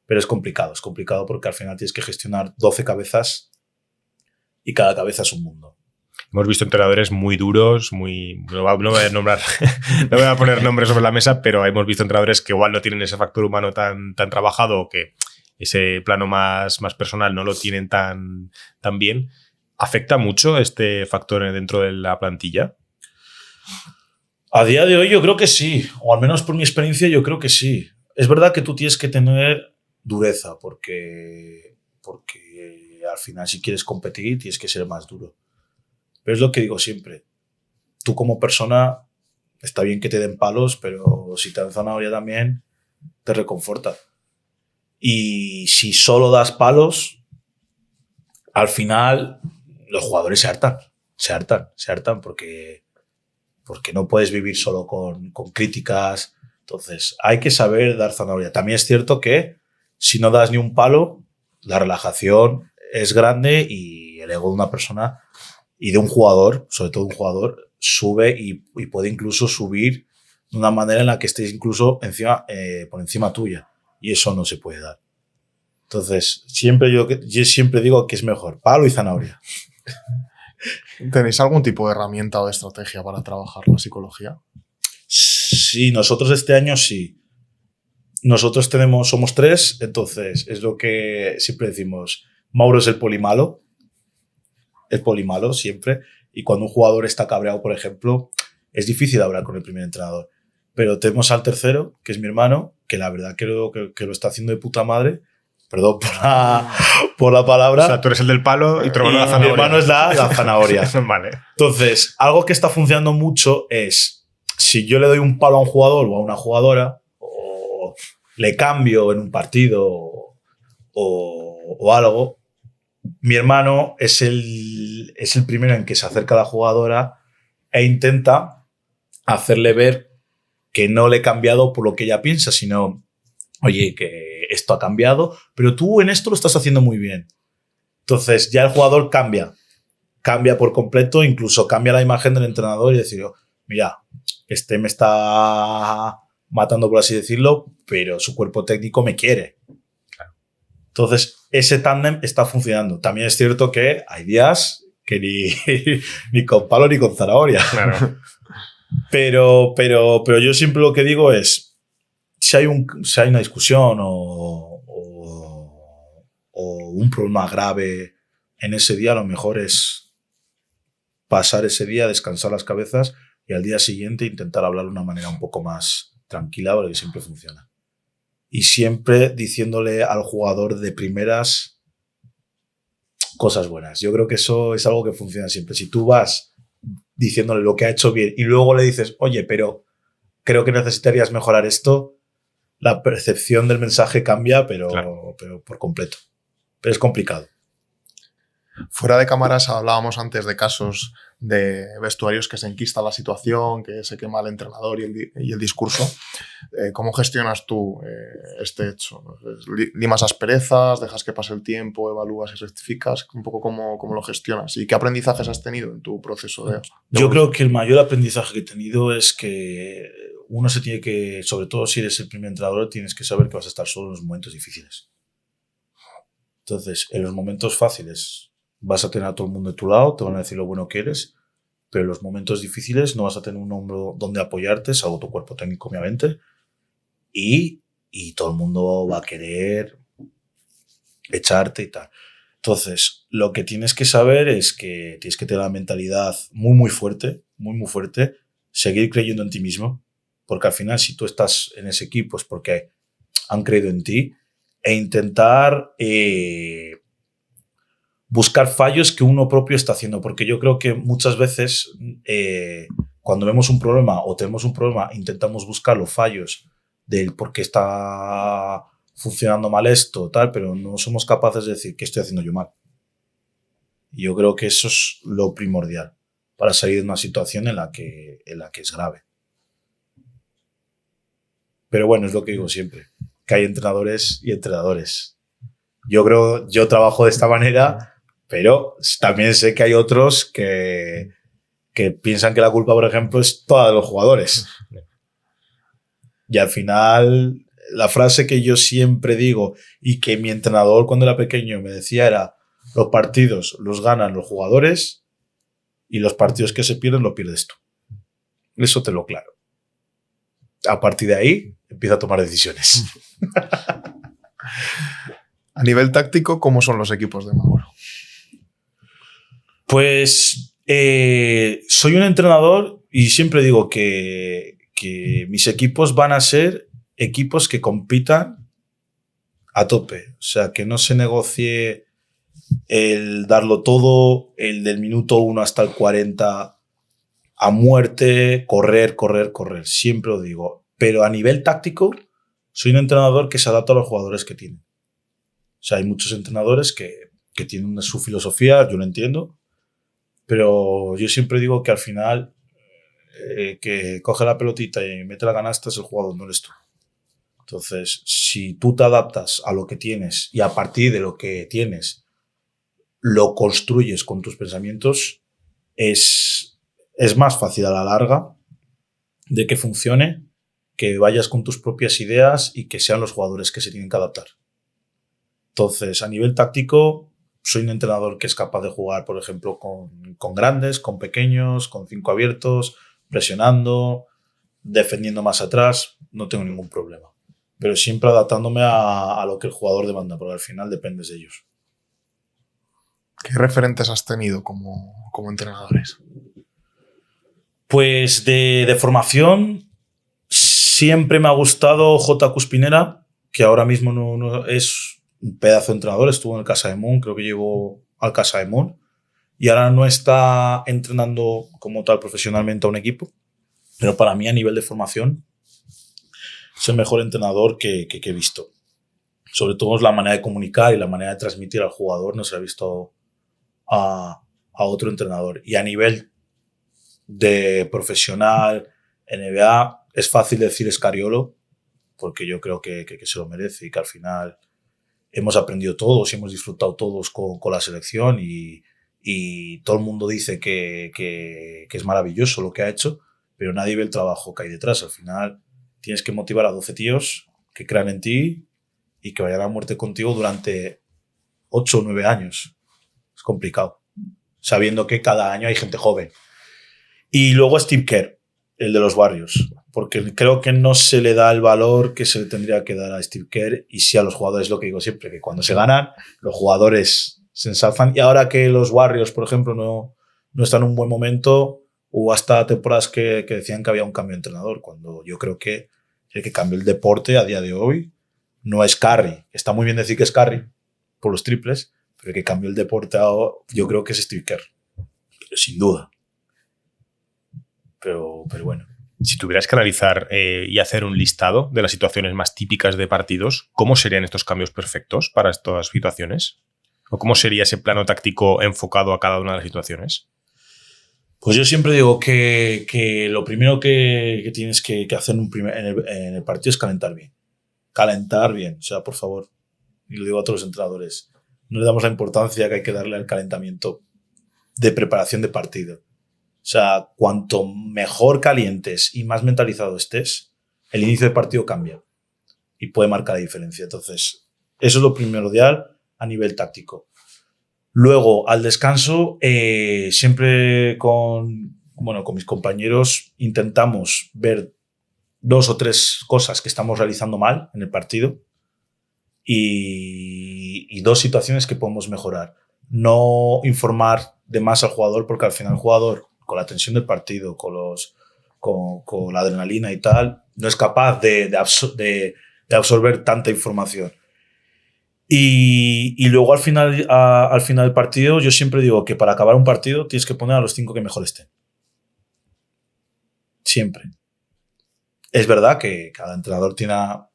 Pero es complicado porque al final tienes que gestionar 12 cabezas y cada cabeza es un mundo. Hemos visto entrenadores muy duros, no voy a nombrar, no voy a poner nombres sobre la mesa, pero hemos visto entrenadores que igual no tienen ese factor humano tan trabajado, o que ese plano más personal no lo tienen tan bien. ¿Afecta mucho este factor dentro de la plantilla? A día de hoy yo creo que sí, o al menos por mi experiencia yo creo que sí. Es verdad que tú tienes que tener dureza porque al final si quieres competir tienes que ser más duro. Pero es lo que digo siempre. Tú como persona está bien que te den palos, pero si te dan zanahoria también te reconforta. Y si solo das palos, al final los jugadores se hartan porque no puedes vivir solo con críticas. Entonces hay que saber dar zanahoria. También es cierto que si no das ni un palo, la relajación es grande y el ego de una persona y de un jugador, sobre todo un jugador, sube y puede incluso subir de una manera en la que estés incluso por encima tuya. Y eso no se puede dar. Entonces, yo siempre digo que es mejor palo y zanahoria. ¿Tenéis algún tipo de herramienta o de estrategia para trabajar la psicología? Sí, nosotros este año sí. Nosotros somos 3, entonces es lo que siempre decimos. Mauro es el polimalo. El polimalo siempre. Y cuando un jugador está cabreado, por ejemplo, es difícil hablar con el primer entrenador. Pero tenemos al tercero, que es mi hermano, que la verdad creo que lo está haciendo de puta madre. Perdón por la palabra. O sea, tú eres el del palo y tu hermano la zanahoria. Mi hermano es la zanahoria. Vale. Entonces, algo que está funcionando mucho es, si yo le doy un palo a un jugador o a una jugadora, o le cambio en un partido o algo, mi hermano es el primero en que se acerca a la jugadora e intenta hacerle ver que no le he cambiado por lo que ella piensa, sino, oye, que esto ha cambiado, pero tú en esto lo estás haciendo muy bien. Entonces ya el jugador cambia por completo, incluso cambia la imagen del entrenador y decir, mira, este me está matando, por así decirlo, pero su cuerpo técnico me quiere. Entonces, ese tándem está funcionando. También es cierto que hay días que ni con palo ni con zanahoria. Claro. Pero yo siempre lo que digo es, si hay una discusión o un problema grave en ese día, lo mejor es pasar ese día, descansar las cabezas y al día siguiente intentar hablar de una manera un poco más tranquila, porque siempre funciona. Y siempre diciéndole al jugador de primeras cosas buenas. Yo creo que eso es algo que funciona siempre. Si tú vas diciéndole lo que ha hecho bien y luego le dices, oye, pero creo que necesitarías mejorar esto, la percepción del mensaje cambia, pero por completo. Pero es complicado. Fuera de cámaras hablábamos antes de casos de vestuarios que se enquista la situación, que se quema el entrenador y el discurso. ¿Cómo gestionas tú este hecho? ¿Limas asperezas? ¿Dejas que pase el tiempo? ¿Evalúas y rectificas? Un poco cómo lo gestionas. ¿Y qué aprendizajes has tenido en tu proceso de Yo creo que el mayor aprendizaje que he tenido es que uno se tiene que, sobre todo si eres el primer entrenador, tienes que saber que vas a estar solo en los momentos difíciles. Entonces, en los momentos fáciles vas a tener a todo el mundo de tu lado, te van a decir lo bueno que eres, pero en los momentos difíciles no vas a tener un hombro donde apoyarte, salvo tu cuerpo técnico, obviamente, y todo el mundo va a querer echarte y tal. Entonces, lo que tienes que saber es que tienes que tener la mentalidad muy, muy fuerte, seguir creyendo en ti mismo, porque al final si tú estás en ese equipo es porque han creído en ti, e intentar buscar fallos que uno propio está haciendo, porque yo creo que muchas veces cuando vemos un problema o tenemos un problema intentamos buscar los fallos del por qué está funcionando mal esto, tal, pero no somos capaces de decir qué estoy haciendo yo mal. Y yo creo que eso es lo primordial para salir de una situación en la que es grave. Pero bueno, es lo que digo siempre, que hay entrenadores y entrenadores. Yo trabajo de esta manera, pero también sé que hay otros que piensan que la culpa, por ejemplo, es toda de los jugadores. Y al final, la frase que yo siempre digo y que mi entrenador cuando era pequeño me decía era: los partidos los ganan los jugadores y los partidos que se pierden los pierdes tú. Eso te lo claro. A partir de ahí, empieza a tomar decisiones. A nivel táctico, ¿cómo son los equipos de Mauro? Pues soy un entrenador y siempre digo que mis equipos van a ser equipos que compitan a tope. O sea, que no se negocie el darlo todo, el del minuto 1 hasta el 40 a muerte, correr. Siempre lo digo. Pero a nivel táctico, soy un entrenador que se adapta a los jugadores que tiene. O sea, hay muchos entrenadores que tienen su filosofía, yo lo entiendo, pero yo siempre digo que al final que coge la pelotita y mete la canasta es el jugador, no eres tú. Entonces, si tú te adaptas a lo que tienes y a partir de lo que tienes lo construyes con tus pensamientos, es más fácil a la larga de que funcione, que vayas con tus propias ideas y que sean los jugadores que se tienen que adaptar. Entonces, a nivel táctico, soy un entrenador que es capaz de jugar, por ejemplo, con grandes, con pequeños, con 5 abiertos, presionando, defendiendo más atrás, no tengo ningún problema. Pero siempre adaptándome a lo que el jugador demanda, porque al final dependes de ellos. ¿Qué referentes has tenido como entrenadores? Pues de formación siempre me ha gustado J. Cuspinera, que ahora mismo no es un pedazo de entrenador, estuvo en el Casa de Mon, creo que llegó al Casa de Mon, y ahora no está entrenando como tal profesionalmente a un equipo, pero para mí a nivel de formación es el mejor entrenador que he visto. Sobre todo es la manera de comunicar y la manera de transmitir al jugador, no se ha visto a otro entrenador. Y a nivel de profesional, NBA, es fácil decir Scariolo, porque yo creo que se lo merece y que al final hemos aprendido todos y hemos disfrutado todos con la selección y todo el mundo dice que es maravilloso lo que ha hecho, pero nadie ve el trabajo que hay detrás. Al final tienes que motivar a 12 tíos que crean en ti y que vayan a muerte contigo durante 8 o 9 años. Es complicado, sabiendo que cada año hay gente joven. Y luego Steve Kerr, el de los Warriors, porque creo que no se le da el valor que se le tendría que dar a Steve Kerr, y sí a los jugadores, lo que digo siempre, que cuando se ganan, los jugadores se ensalzan. Y ahora que los Warriors, por ejemplo, no están en un buen momento, hubo hasta temporadas que decían que había un cambio de entrenador, cuando yo creo que el que cambió el deporte a día de hoy no es Curry. Está muy bien decir que es Curry por los triples, pero el que cambió el deporte yo creo que es Steve Kerr, pero sin duda. Pero bueno. Si tuvieras que analizar y hacer un listado de las situaciones más típicas de partidos, ¿cómo serían estos cambios perfectos para estas situaciones? ¿O cómo sería ese plano táctico enfocado a cada una de las situaciones? Pues yo siempre digo que lo primero que tienes que hacer en el partido es calentar bien. Calentar bien. O sea, por favor, y lo digo a todos los entrenadores, no le damos la importancia que hay que darle al calentamiento de preparación de partido. O sea, cuanto mejor calientes y más mentalizado estés, el inicio del partido cambia y puede marcar la diferencia. Entonces, eso es lo primordial a nivel táctico. Luego, al descanso, siempre con mis compañeros intentamos ver 2 o 3 cosas que estamos realizando mal en el partido y dos situaciones que podemos mejorar. No informar de más al jugador, porque al final el jugador, con la tensión del partido, con la adrenalina y tal, no es capaz de absorber tanta información. Y luego al final del partido, yo siempre digo que para acabar un partido tienes que poner a los 5 que mejor estén. Siempre. Es verdad que cada entrenador tiene a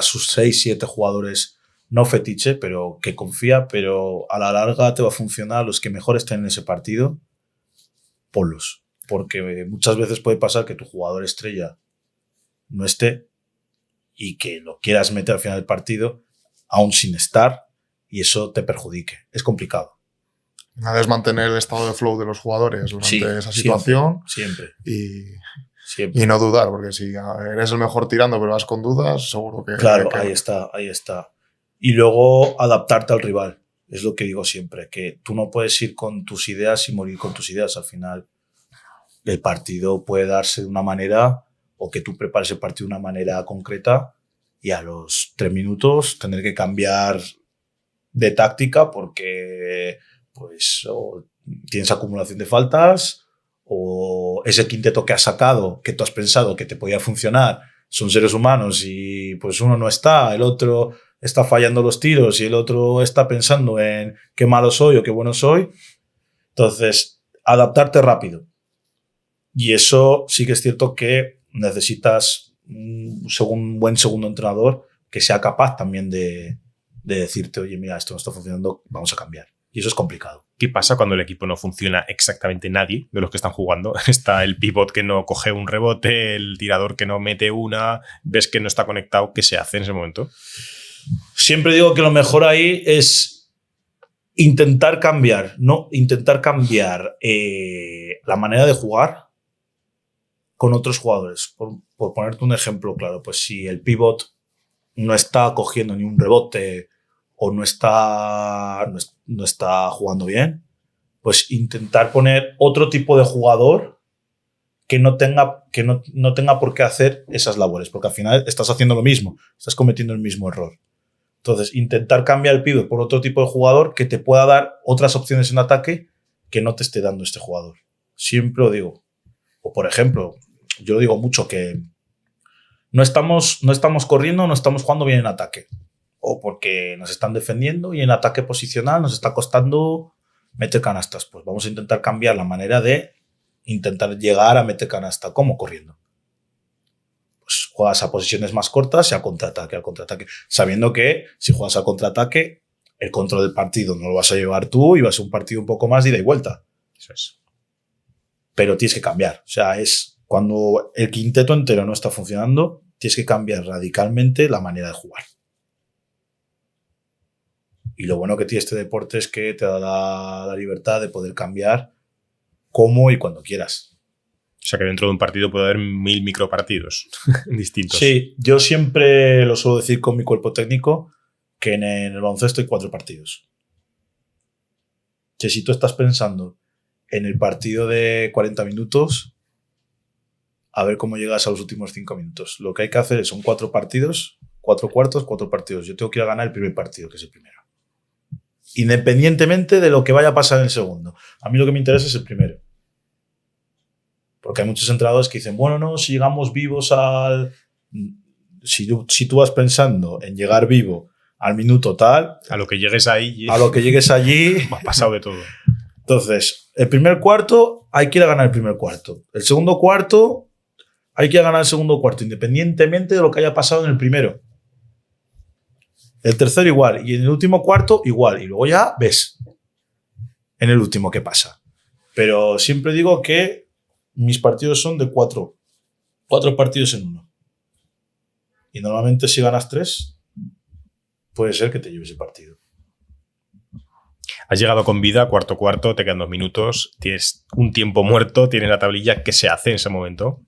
sus 6, 7 jugadores no fetiche, pero que confía, pero a la larga te va a funcionar. Los que mejor estén en ese partido, ponlos. Porque muchas veces puede pasar que tu jugador estrella no esté y que lo quieras meter al final del partido aún sin estar, y eso te perjudique. Es complicado. Nada es mantener el estado de flow de los jugadores durante esa situación. Siempre. Y no dudar, porque si eres el mejor tirando pero vas con dudas, seguro que... Claro, ahí está. Y luego adaptarte al rival. Es lo que digo siempre, que tú no puedes ir con tus ideas y morir con tus ideas. Al final, el partido puede darse de una manera, o que tú prepares el partido de una manera concreta, y a los 3 minutos tener que cambiar de táctica porque pues o tienes acumulación de faltas, o ese quinteto que has sacado, que tú has pensado que te podía funcionar, son seres humanos y pues uno no está, el otro está fallando los tiros y el otro está pensando en qué malo soy o qué bueno soy. Entonces, adaptarte rápido. Y eso sí que es cierto que necesitas un buen segundo entrenador que sea capaz también de decirte, oye, mira, esto no está funcionando, vamos a cambiar. Y eso es complicado. ¿Qué pasa cuando el equipo no funciona exactamente nadie de los que están jugando? Está el pivot que no coge un rebote, el tirador que no mete una, ves que no está conectado. ¿Qué se hace en ese momento? Siempre digo que lo mejor ahí es intentar cambiar la manera de jugar con otros jugadores. Por ponerte un ejemplo claro, pues si el pivot no está cogiendo ni un rebote o no está jugando bien, pues intentar poner otro tipo de jugador que no tenga por qué hacer esas labores, porque al final estás haciendo lo mismo, estás cometiendo el mismo error. Entonces, intentar cambiar el pivot por otro tipo de jugador que te pueda dar otras opciones en ataque que no te esté dando este jugador. Siempre lo digo. O, por ejemplo, yo lo digo mucho, que no estamos corriendo, no estamos jugando bien en ataque. O porque nos están defendiendo y en ataque posicional nos está costando meter canastas. Pues vamos a intentar cambiar la manera de intentar llegar a meter canasta. ¿Cómo? Corriendo. Pues juegas a posiciones más cortas y al contraataque. Sabiendo que si juegas al contraataque, el control del partido no lo vas a llevar tú y va a ser un partido un poco más de ida y vuelta. Eso es. Pero tienes que cambiar. O sea, es cuando el quinteto entero no está funcionando, tienes que cambiar radicalmente la manera de jugar. Y lo bueno que tiene este deporte es que te da la libertad de poder cambiar cómo y cuando quieras. O sea que dentro de un partido puede haber 1000 micropartidos distintos. Sí, yo siempre lo suelo decir con mi cuerpo técnico, que en el baloncesto hay 4 partidos. Que si tú estás pensando en el partido de 40 minutos, a ver cómo llegas a los últimos 5 minutos. Lo que hay que hacer son 4 partidos, 4 cuartos, 4 partidos. Yo tengo que ir a ganar el primer partido, que es el primero. Independientemente de lo que vaya a pasar en el segundo. A mí lo que me interesa es el primero. Porque hay muchos entrenadores que dicen, bueno, no, si llegamos vivos al... Si tú vas pensando en llegar vivo al minuto tal... A lo que llegues ahí... A lo que llegues allí... Ha pasado de todo. Entonces, el primer cuarto hay que ir a ganar el primer cuarto. El segundo cuarto hay que ir a ganar el segundo cuarto, independientemente de lo que haya pasado en el primero. El tercero igual. Y en el último cuarto igual. Y luego ya ves en el último qué pasa. Pero siempre digo que mis partidos son de 4 partidos en uno. Y normalmente si ganas 3, puede ser que te lleves el partido. Has llegado con vida, cuarto, te quedan 2 minutos, tienes un tiempo muerto, tienes la tablilla. ¿Qué se hace en ese momento?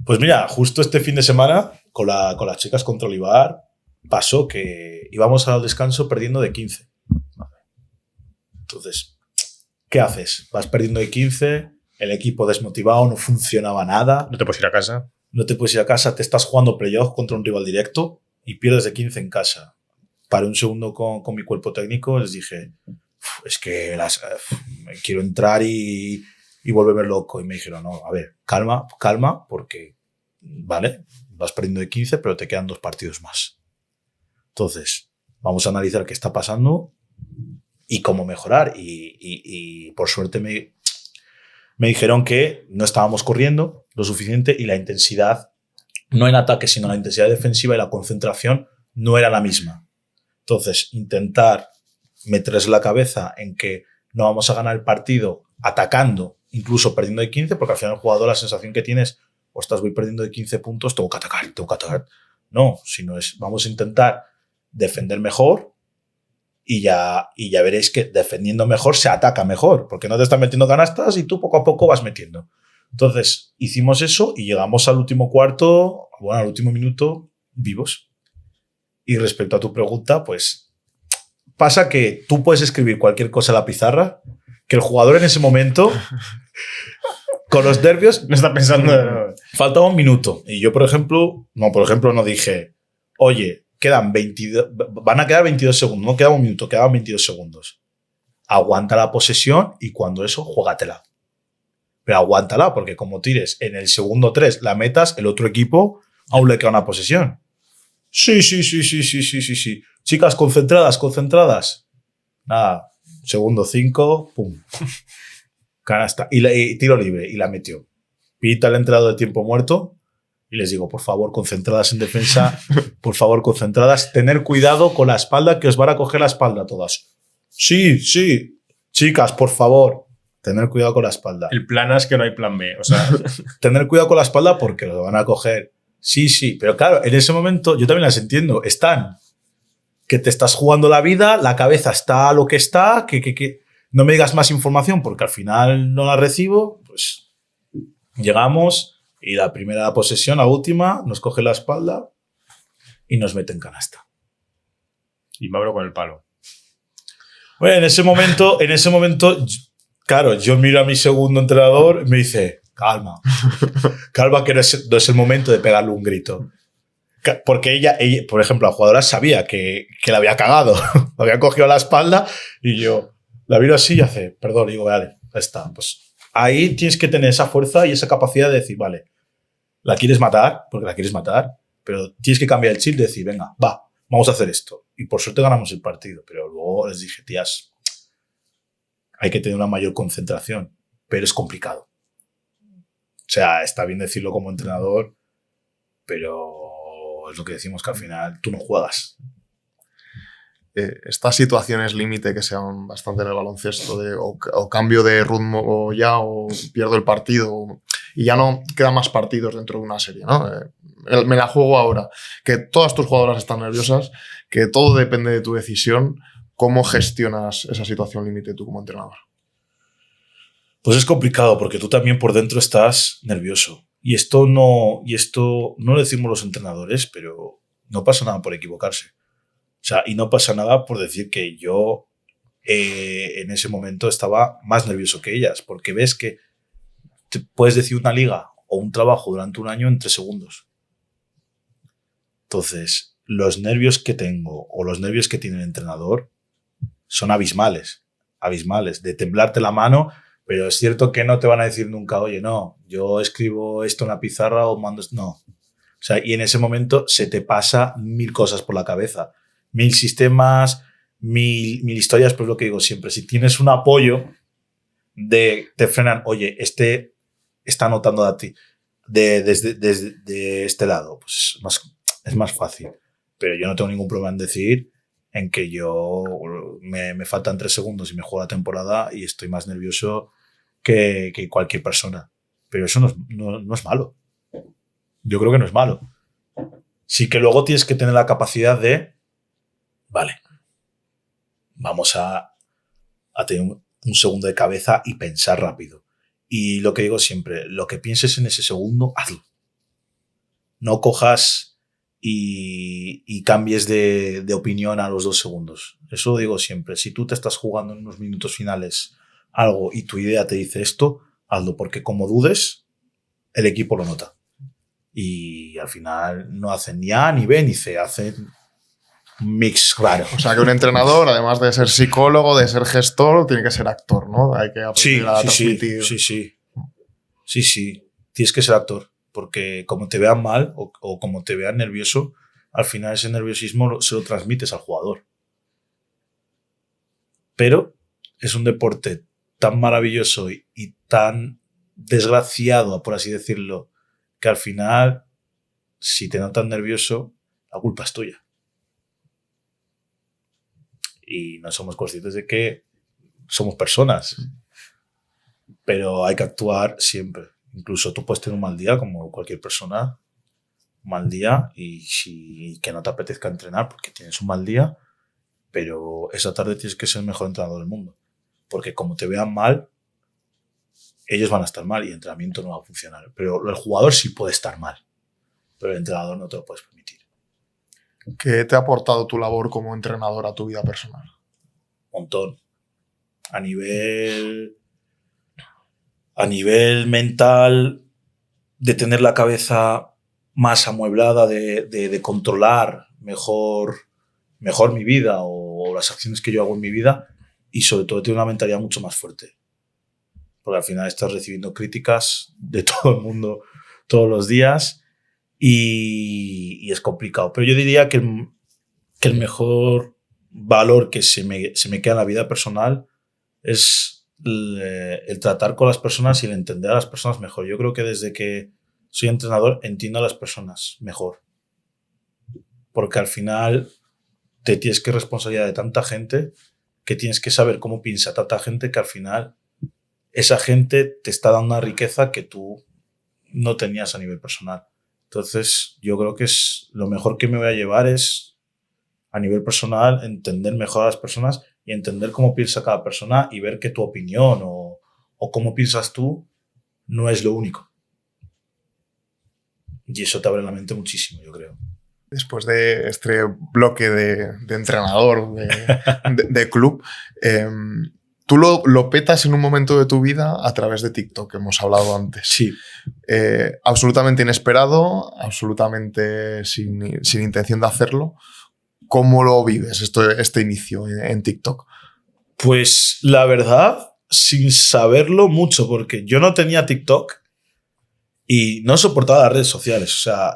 Pues mira, justo este fin de semana, con las chicas contra Olivar, pasó que íbamos al descanso perdiendo de 15. Entonces, ¿qué haces? Vas perdiendo de 15, el equipo desmotivado, no funcionaba nada. ¿No te puedes ir a casa? No te puedes ir a casa, te estás jugando playoff contra un rival directo y pierdes de 15 en casa. Paré un segundo con mi cuerpo técnico, les dije, es que quiero entrar y volverme loco. Y me dijeron, no, a ver, calma, porque, vale, vas perdiendo de 15, pero te quedan 2 partidos más. Entonces, vamos a analizar qué está pasando y cómo mejorar. Y por suerte me dijeron que no estábamos corriendo lo suficiente y la intensidad, no en ataque, sino la intensidad defensiva y la concentración no era la misma. Entonces, intentar meterles la cabeza en que no vamos a ganar el partido atacando, incluso perdiendo de 15, porque al final el jugador la sensación que tienes, ostras, voy perdiendo de 15 puntos, tengo que atacar. No, sino vamos a intentar defender mejor y ya veréis que defendiendo mejor se ataca mejor, porque no te están metiendo canastas y tú poco a poco vas metiendo. Entonces, hicimos eso y llegamos al último cuarto, bueno, al último minuto, vivos. Y respecto a tu pregunta, pues pasa que tú puedes escribir cualquier cosa en la pizarra, que el jugador en ese momento, con los nervios, No está pensando... faltaba un minuto. Y yo, por ejemplo, no dije, oye, van a quedar 22 segundos, no quedaba un minuto, quedaban 22 segundos. Aguanta la posesión y cuando eso, juégatela. Pero aguántala, porque como tires en el segundo 3 la metas, el otro equipo aún le queda una posesión. Sí. Chicas, concentradas. Nada, segundo 5, pum. Canasta. Y tiro libre, y la metió. Pita el entrenador de tiempo muerto y les digo, por favor, concentradas en defensa, por favor, concentradas. Tener cuidado con la espalda, que os van a coger la espalda todas. Sí. Chicas, por favor, tener cuidado con la espalda. El plan A es que no hay plan B. O sea, tener cuidado con la espalda porque lo van a coger. Sí. Pero claro, en ese momento yo también las entiendo. Están que te estás jugando la vida, la cabeza está a lo que está, que no me digas más información porque al final no la recibo. Pues llegamos y la primera posesión, la última, nos coge la espalda y nos mete en canasta. y me abro con el palo. Bueno, en ese momento, claro, yo miro a mi segundo entrenador y me dice, calma, que no es el momento de pegarle un grito. Porque ella, por ejemplo, la jugadora sabía que la había cagado, la había cogido a la espalda y yo la miro así y hace, perdón, y digo, vale, ya está. Pues ahí tienes que tener esa fuerza y esa capacidad de decir, vale, la quieres matar, porque la quieres matar, pero tienes que cambiar el chip de decir, venga, vamos a hacer esto. Y por suerte ganamos el partido, pero luego les dije, tías, hay que tener una mayor concentración, pero es complicado. O sea, está bien decirlo como entrenador, pero es lo que decimos, que al final tú no juegas. Estas situaciones límite que sean bastante en el baloncesto, o cambio de ritmo ya, o pierdo el partido, y ya no quedan más partidos dentro de una serie, ¿no? Me la juego ahora. Que todas tus jugadoras están nerviosas, que todo depende de tu decisión. ¿Cómo gestionas esa situación límite tú como entrenador? Pues es complicado porque tú también por dentro estás nervioso. Y esto no lo decimos los entrenadores, pero no pasa nada por equivocarse. O sea, y no pasa nada por decir que yo en ese momento estaba más nervioso que ellas, porque ves que te puedes decir una liga o un trabajo durante un año en 3 segundos. Entonces, los nervios que tengo o los nervios que tiene el entrenador son abismales, de temblarte la mano. Pero es cierto que no te van a decir nunca, oye, no, yo escribo esto en la pizarra o mando esto. No. O sea, y en ese momento se te pasa 1000 cosas por la cabeza. 1000 sistemas, 1000 historias, pues lo que digo siempre. Si tienes un apoyo te frenan, oye, este está anotando a ti desde este lado. Pues es más fácil. Pero yo no tengo ningún problema en decir en que yo me faltan 3 segundos y me juego la temporada y estoy más nervioso que cualquier persona. Pero eso no es malo. Yo creo que no es malo. Sí que luego tienes que tener la capacidad de, vale, vamos a tener un segundo de cabeza y pensar rápido. Y lo que digo siempre, lo que pienses en ese segundo, hazlo. No cojas y cambies de opinión a los 2 segundos. Eso lo digo siempre. Si tú te estás jugando en unos minutos finales algo y tu idea te dice esto, hazlo, porque como dudes, el equipo lo nota. y al final no hacen ni A, ni B, ni C, hacen un mix raro. O sea, que un entrenador, además de ser psicólogo, de ser gestor, tiene que ser actor, ¿no? Hay que aprender a transmitir. Sí. Tienes que ser actor, porque como te vean mal o como te vean nervioso, al final ese nerviosismo se lo transmites al jugador. Pero es un deporte tan maravilloso y tan desgraciado, por así decirlo, que al final, si te notas nervioso, la culpa es tuya. Y no somos conscientes de que somos personas. Pero hay que actuar siempre. Incluso tú puedes tener un mal día, como cualquier persona, un mal día, y que no te apetezca entrenar porque tienes un mal día, pero esa tarde tienes que ser el mejor entrenador del mundo. Porque como te vean mal, ellos van a estar mal y el entrenamiento no va a funcionar. Pero el jugador sí puede estar mal, pero el entrenador no te lo puedes permitir. ¿Qué te ha aportado tu labor como entrenador a tu vida personal? Un montón. A nivel mental, de tener la cabeza más amueblada, de controlar mejor mi vida o las acciones que yo hago en mi vida, y sobre todo tener una mentalidad mucho más fuerte. Porque al final estás recibiendo críticas de todo el mundo todos los días y es complicado. Pero yo diría que el mejor valor que se me queda en la vida personal es el tratar con las personas y el entender a las personas mejor. Yo creo que desde que soy entrenador entiendo a las personas mejor. Porque al final te tienes que responsabilizar de tanta gente que tienes que saber cómo piensa tanta gente que al final esa gente te está dando una riqueza que tú no tenías a nivel personal. Entonces yo creo que es lo mejor que me voy a llevar es a nivel personal entender mejor a las personas y entender cómo piensa cada persona y ver que tu opinión o cómo piensas tú no es lo único. Y eso te abre la mente muchísimo, yo creo. Después de este bloque de entrenador, de club, tú lo petas en un momento de tu vida a través de TikTok, que hemos hablado antes. Sí. Absolutamente inesperado, absolutamente sin intención de hacerlo. ¿Cómo lo vives este inicio en TikTok? Pues la verdad, sin saberlo mucho, porque yo no tenía TikTok y no soportaba las redes sociales. O sea,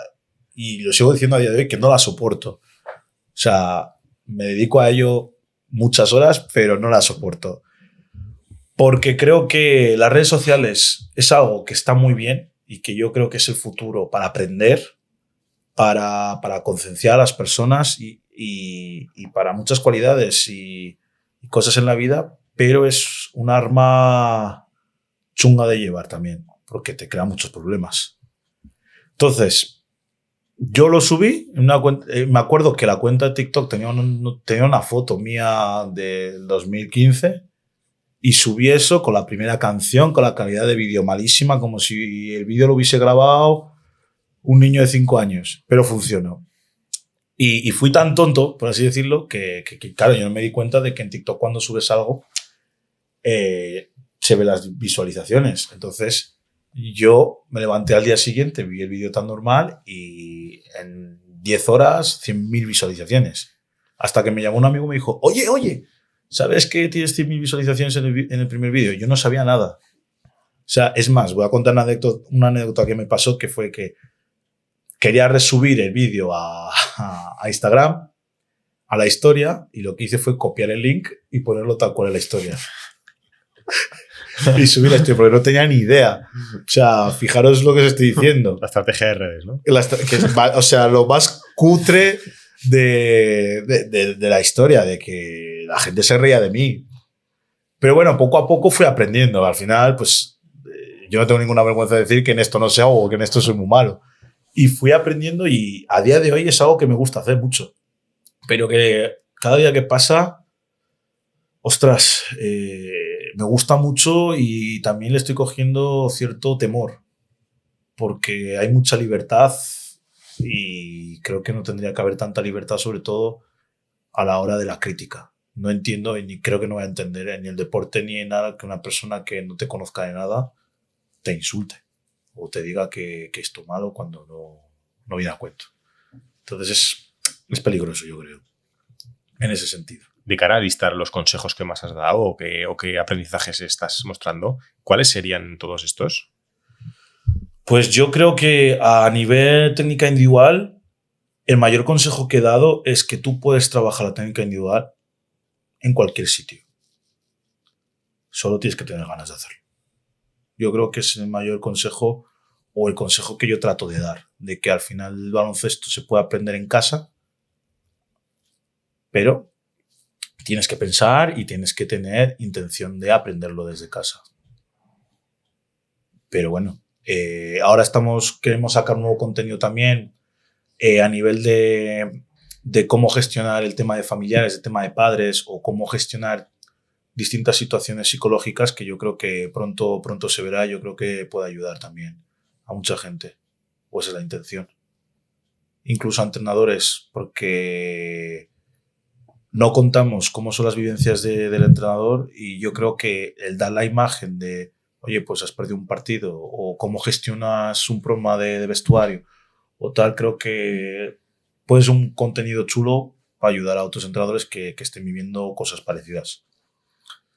y lo sigo diciendo a día de hoy que no las soporto. O sea, me dedico a ello muchas horas, pero no las soporto. Porque creo que las redes sociales es algo que está muy bien y que yo creo que es el futuro para aprender, para concienciar a las personas y para muchas cualidades y cosas en la vida, pero es un arma chunga de llevar también, porque te crea muchos problemas. Entonces, yo lo subí, en una cuenta, me acuerdo que la cuenta de TikTok tenía una foto mía del 2015 y subí eso con la primera canción, con la calidad de vídeo malísima, como si el vídeo lo hubiese grabado un niño de 5 años, pero funcionó. Y fui tan tonto, por así decirlo, que claro, yo no me di cuenta de que en TikTok cuando subes algo se ven las visualizaciones. Entonces yo me levanté al día siguiente, vi el vídeo tan normal y en 10 horas 100.000 visualizaciones. Hasta que me llamó un amigo y me dijo, oye, ¿sabes que tienes 100.000 visualizaciones en el primer vídeo? Yo no sabía nada. O sea, es más, voy a contar una anécdota que me pasó, que fue que quería resubir el vídeo a Instagram, a la historia, y lo que hice fue copiar el link y ponerlo tal cual en la historia. Y subir la historia, porque no tenía ni idea. O sea, fijaros lo que os estoy diciendo. La estrategia de redes, ¿no? O sea, lo más cutre de la historia, de que la gente se reía de mí. Pero bueno, poco a poco fui aprendiendo. Al final, pues, yo no tengo ninguna vergüenza de decir que en esto no sé algo o que en esto soy muy malo. Y fui aprendiendo y a día de hoy es algo que me gusta hacer mucho. Pero que cada día que pasa, ostras, me gusta mucho y también le estoy cogiendo cierto temor. Porque hay mucha libertad y creo que no tendría que haber tanta libertad, sobre todo a la hora de la crítica. No entiendo y creo que no voy a entender ni el deporte ni en nada que una persona que no te conozca de nada te insulte. o te diga que esto malo cuando no viene a cuento. Entonces es peligroso, yo creo, en ese sentido. De cara a listar los consejos que más has dado o qué aprendizajes estás mostrando, ¿cuáles serían todos estos? Pues yo creo que a nivel técnica individual, el mayor consejo que he dado es que tú puedes trabajar la técnica individual en cualquier sitio. Solo tienes que tener ganas de hacerlo. Yo creo que es el mayor consejo o el consejo que yo trato de dar, de que al final el baloncesto se puede aprender en casa, pero tienes que pensar y tienes que tener intención de aprenderlo desde casa. Pero bueno, ahora queremos sacar un nuevo contenido también a nivel de cómo gestionar el tema de familiares, el tema de padres o cómo gestionar distintas situaciones psicológicas que yo creo que pronto se verá. Yo creo que puede ayudar también a mucha gente, o esa es la intención. Incluso a entrenadores, porque no contamos cómo son las vivencias del entrenador y yo creo que el dar la imagen de, oye, pues has perdido un partido o cómo gestionas un problema de vestuario o tal, creo que puede ser un contenido chulo para ayudar a otros entrenadores que estén viviendo cosas parecidas.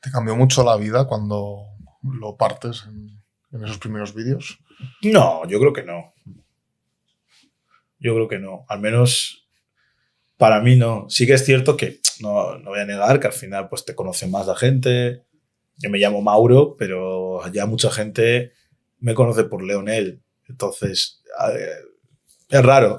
¿Te cambió mucho la vida cuando lo partes en esos primeros vídeos? No, yo creo que no. Yo creo que no. Al menos para mí no. Sí que es cierto que no voy a negar que al final pues te conoce más la gente. Yo me llamo Mauro, pero ya mucha gente me conoce por Leonel. Entonces, es raro,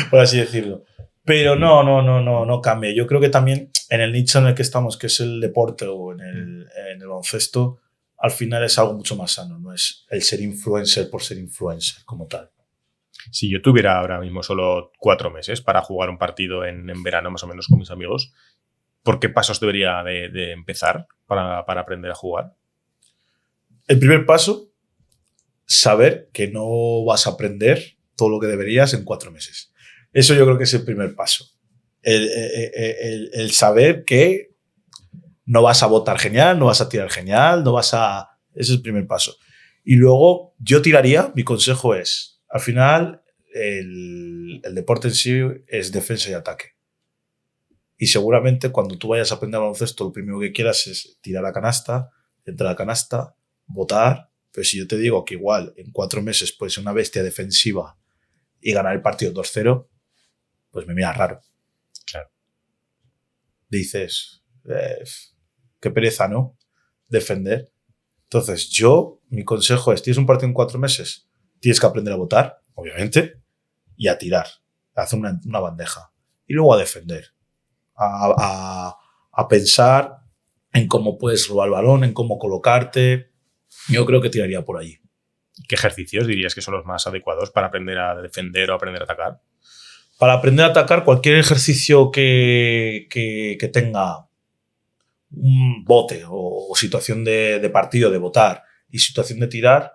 por así decirlo. Pero no cambia. Yo creo que también en el nicho en el que estamos, que es el deporte o en el baloncesto, al final es algo mucho más sano. No es el ser influencer por ser influencer como tal. Si yo tuviera ahora mismo solo 4 meses para jugar un partido en verano más o menos con mis amigos, ¿por qué pasos debería de empezar para aprender a jugar? El primer paso, saber que no vas a aprender todo lo que deberías en 4 meses. Eso yo creo que es el primer paso. El saber que no vas a botar genial, no vas a tirar genial, no vas a... Ese es el primer paso. Y luego yo tiraría, mi consejo es, al final el deporte en sí es defensa y ataque. Y seguramente cuando tú vayas a aprender baloncesto, lo primero que quieras es tirar a canasta, entrar a canasta, botar. Pero si yo te digo que igual en 4 meses puedes ser una bestia defensiva y ganar el partido 2-0, pues me miras raro. Claro. Dices, qué pereza, ¿no? Defender. Entonces, mi consejo es, tienes un partido en 4 meses, tienes que aprender a botar, obviamente, y a tirar, a hacer una bandeja. Y luego a defender, a pensar en cómo puedes robar el balón, en cómo colocarte. Yo creo que tiraría por allí. ¿Qué ejercicios dirías que son los más adecuados para aprender a defender o aprender a atacar? Para aprender a atacar, cualquier ejercicio que tenga un bote o situación de partido, de botar y situación de tirar,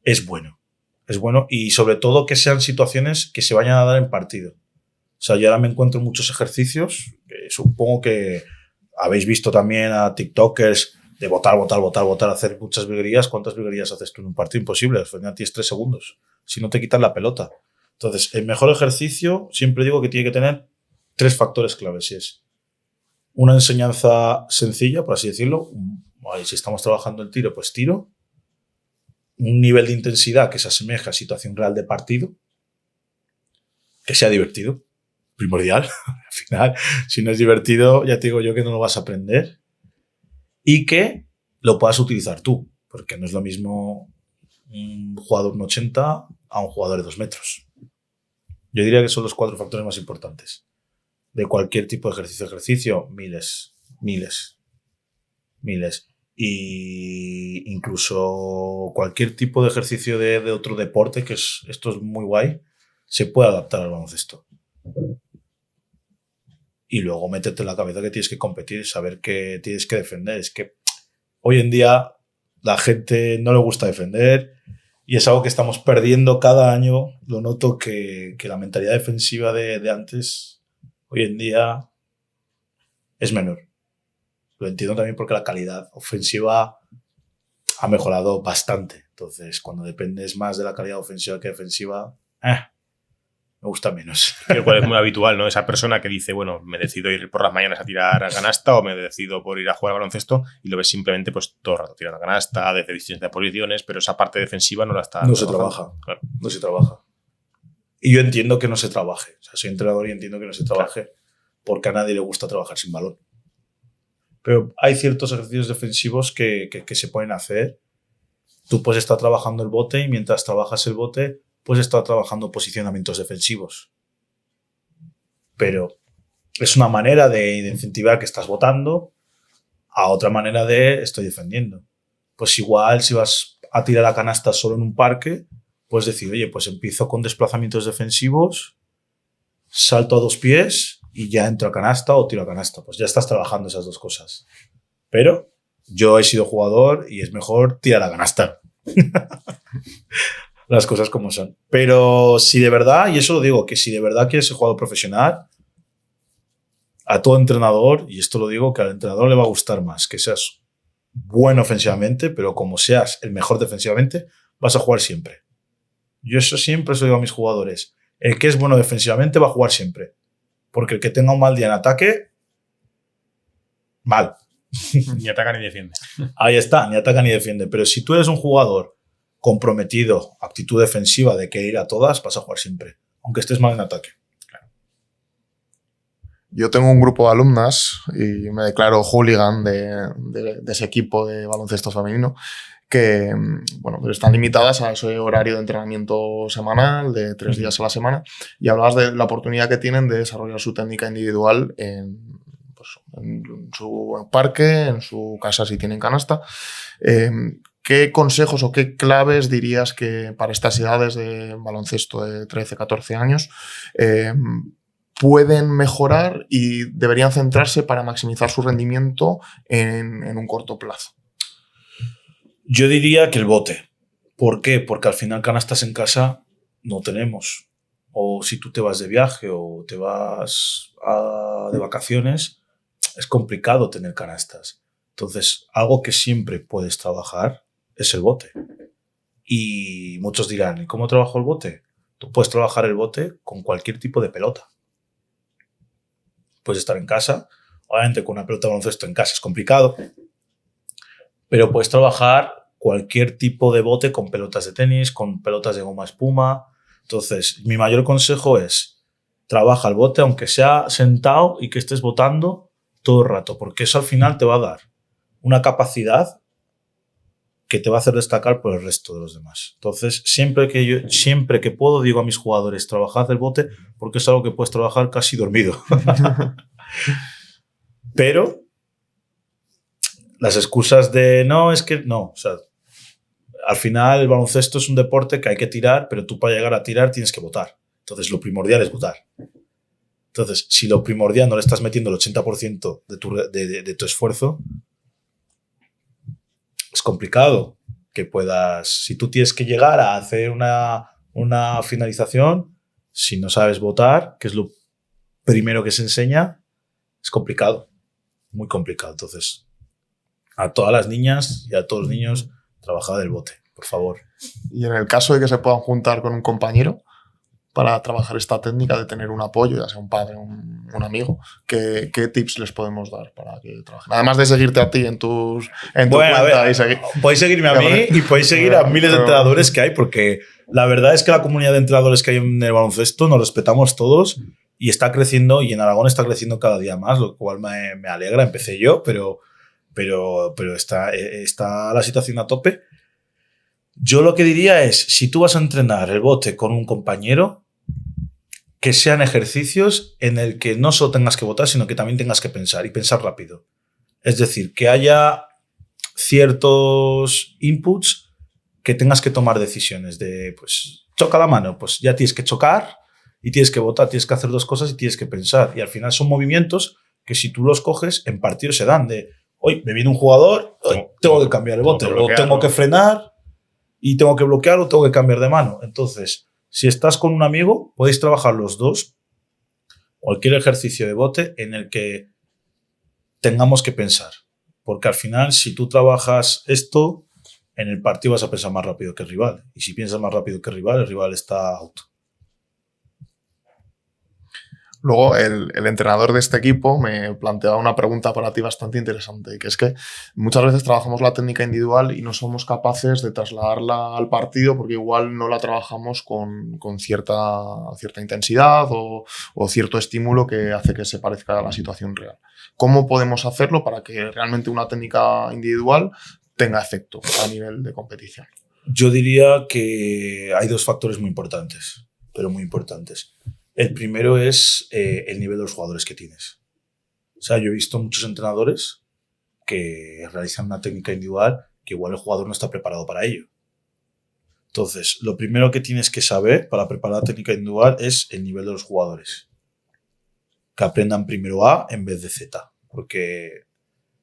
es bueno. Es bueno y sobre todo que sean situaciones que se vayan a dar en partido. O sea, yo ahora me encuentro muchos ejercicios, que supongo que habéis visto también a tiktokers de botar, hacer muchas virguerías. ¿Cuántas virguerías haces tú en un partido? Imposible, al final tienes 3 segundos. Si no te quitan la pelota. Entonces, el mejor ejercicio, siempre digo que tiene que tener 3 factores claves. Y es una enseñanza sencilla, por así decirlo. Si estamos trabajando el tiro, pues tiro. Un nivel de intensidad que se asemeja a situación real de partido. Que sea divertido. Primordial. Al final, si no es divertido, ya te digo yo que no lo vas a aprender. Y que lo puedas utilizar tú. Porque no es lo mismo un jugador de 1,80 a un jugador de 2 metros. Yo diría que son los 4 factores más importantes. De cualquier tipo de ejercicio, miles. Y incluso cualquier tipo de ejercicio de otro deporte, esto es muy guay, se puede adaptar al baloncesto. Y luego métete en la cabeza que tienes que competir, saber que tienes que defender. Es que hoy en día la gente no le gusta defender y es algo que estamos perdiendo cada año. Lo noto que la mentalidad defensiva de antes, hoy en día, es menor. Lo entiendo también porque la calidad ofensiva ha mejorado bastante. Entonces, cuando dependes más de la calidad ofensiva que defensiva, me gusta menos. Lo cual es muy habitual, ¿no? Esa persona que dice, bueno, me decido ir por las mañanas a tirar a canasta o me decido por ir a jugar al baloncesto y lo ves simplemente pues todo el rato tirando a canasta, desde distintas posiciones, pero esa parte defensiva no la está No se trabajando. trabaja. Claro. No se trabaja. Y yo entiendo que no se trabaje. O sea, soy entrenador y entiendo que no se trabaje porque a nadie le gusta trabajar sin balón. Pero hay ciertos ejercicios defensivos que se pueden hacer. Tú puedes estar trabajando el bote y mientras trabajas el bote puedes estar trabajando posicionamientos defensivos. Pero es una manera de incentivar que estás votando a otra manera de estoy defendiendo. Pues igual si vas a tirar a canasta solo en un parque, puedes decir, oye, pues empiezo con desplazamientos defensivos, salto a 2 pies y ya entro a canasta o tiro a canasta. Pues ya estás trabajando esas dos cosas. Pero yo he sido jugador y es mejor tirar a canasta. Las cosas como son. Pero si de verdad, y eso lo digo, que si de verdad quieres ser jugador profesional, a todo entrenador, y esto lo digo, que al entrenador le va a gustar más que seas bueno ofensivamente, pero como seas el mejor defensivamente, vas a jugar siempre. Yo eso siempre se lo digo a mis jugadores. El que es bueno defensivamente va a jugar siempre. Porque el que tenga un mal día en ataque, mal. Ni ataca ni defiende. Ahí está, ni ataca ni defiende. Pero si tú eres un jugador comprometido, actitud defensiva de que ir a todas, vas a jugar siempre. Aunque estés mal en ataque. Yo tengo un grupo de alumnas y me declaro hooligan de ese equipo de baloncesto femenino que, bueno, pues están limitadas a ese horario de entrenamiento semanal de 3 días a la semana, y hablabas de la oportunidad que tienen de desarrollar su técnica individual en su parque, en su casa si tienen canasta. ¿Qué consejos o qué claves dirías que para estas edades de baloncesto de 13, 14 años pueden mejorar y deberían centrarse para maximizar su rendimiento en un corto plazo? Yo diría que el bote. ¿Por qué? Porque al final canastas en casa no tenemos. O si tú te vas de viaje o te vas de vacaciones, es complicado tener canastas. Entonces, algo que siempre puedes trabajar es el bote. Y muchos dirán, ¿y cómo trabajo el bote? Tú puedes trabajar el bote con cualquier tipo de pelota. Puedes estar en casa. Obviamente con una pelota de baloncesto en casa es complicado. Pero puedes trabajar cualquier tipo de bote con pelotas de tenis, con pelotas de goma espuma. Entonces, mi mayor consejo es trabaja el bote aunque sea sentado y que estés botando todo el rato, porque eso al final te va a dar una capacidad que te va a hacer destacar por el resto de los demás. Entonces, siempre que puedo digo a mis jugadores, trabajad el bote porque es algo que puedes trabajar casi dormido. Pero las excusas de no, es que no, o sea, al final el baloncesto es un deporte que hay que tirar, pero tú para llegar a tirar tienes que botar. Entonces lo primordial es botar. Entonces, si lo primordial no le estás metiendo el 80% de tu esfuerzo, es complicado que puedas, si tú tienes que llegar a hacer una finalización, si no sabes botar, que es lo primero que se enseña, es complicado, muy complicado. Entonces, a todas las niñas y a todos los niños, trabajad el bote, por favor. Y en el caso de que se puedan juntar con un compañero para trabajar esta técnica de tener un apoyo, ya sea un padre, un amigo, ¿qué tips les podemos dar para que trabajen? Además de seguirte a ti en tu cuenta y seguir. Podéis seguirme a mí y podéis seguir a miles de entrenadores que hay, porque la verdad es que la comunidad de entrenadores que hay en el baloncesto nos respetamos todos y está creciendo, y en Aragón está creciendo cada día más, lo cual me alegra. Empecé yo, pero está la situación a tope. Yo lo que diría es, si tú vas a entrenar el bote con un compañero, que sean ejercicios en el que no solo tengas que botar, sino que también tengas que pensar, y pensar rápido. Es decir, que haya ciertos inputs que tengas que tomar decisiones de, pues, choca la mano, pues ya tienes que chocar y tienes que botar, tienes que hacer 2 cosas y tienes que pensar. Y al final son movimientos que si tú los coges, en partidos se dan de, hoy me viene un jugador, tengo que cambiar el bote, o tengo que frenar y tengo que bloquear o tengo que cambiar de mano. Entonces, si estás con un amigo, podéis trabajar los dos cualquier ejercicio de bote en el que tengamos que pensar. Porque al final, si tú trabajas esto, en el partido vas a pensar más rápido que el rival. Y si piensas más rápido que el rival está out. Luego, el entrenador de este equipo me planteaba una pregunta para ti bastante interesante, que es que muchas veces trabajamos la técnica individual y no somos capaces de trasladarla al partido porque igual no la trabajamos con cierta intensidad o cierto estímulo que hace que se parezca a la situación real. ¿Cómo podemos hacerlo para que realmente una técnica individual tenga efecto a nivel de competición? Yo diría que hay dos factores muy importantes, pero muy importantes. El primero es el nivel de los jugadores que tienes. O sea, yo he visto muchos entrenadores que realizan una técnica individual que igual el jugador no está preparado para ello. Entonces, lo primero que tienes que saber para preparar la técnica individual es el nivel de los jugadores. Que aprendan primero A en vez de Z. Porque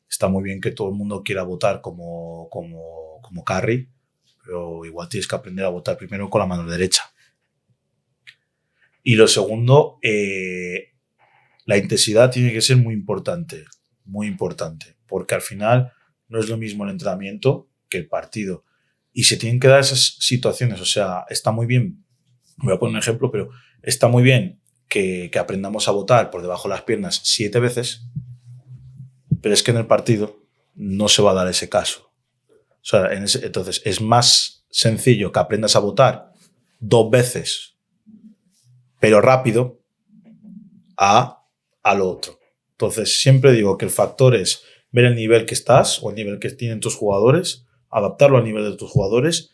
está muy bien que todo el mundo quiera votar como carry, pero igual tienes que aprender a votar primero con la mano derecha. Y lo segundo, la intensidad tiene que ser muy importante, porque al final no es lo mismo el entrenamiento que el partido. Y se tienen que dar esas situaciones, o sea, está muy bien, voy a poner un ejemplo, pero está muy bien que aprendamos a botar por debajo de las piernas 7 veces, pero es que en el partido no se va a dar ese caso. O sea, entonces es más sencillo que aprendas a botar 2 veces pero rápido, a lo otro. Entonces, siempre digo que el factor es ver el nivel que estás o el nivel que tienen tus jugadores, adaptarlo al nivel de tus jugadores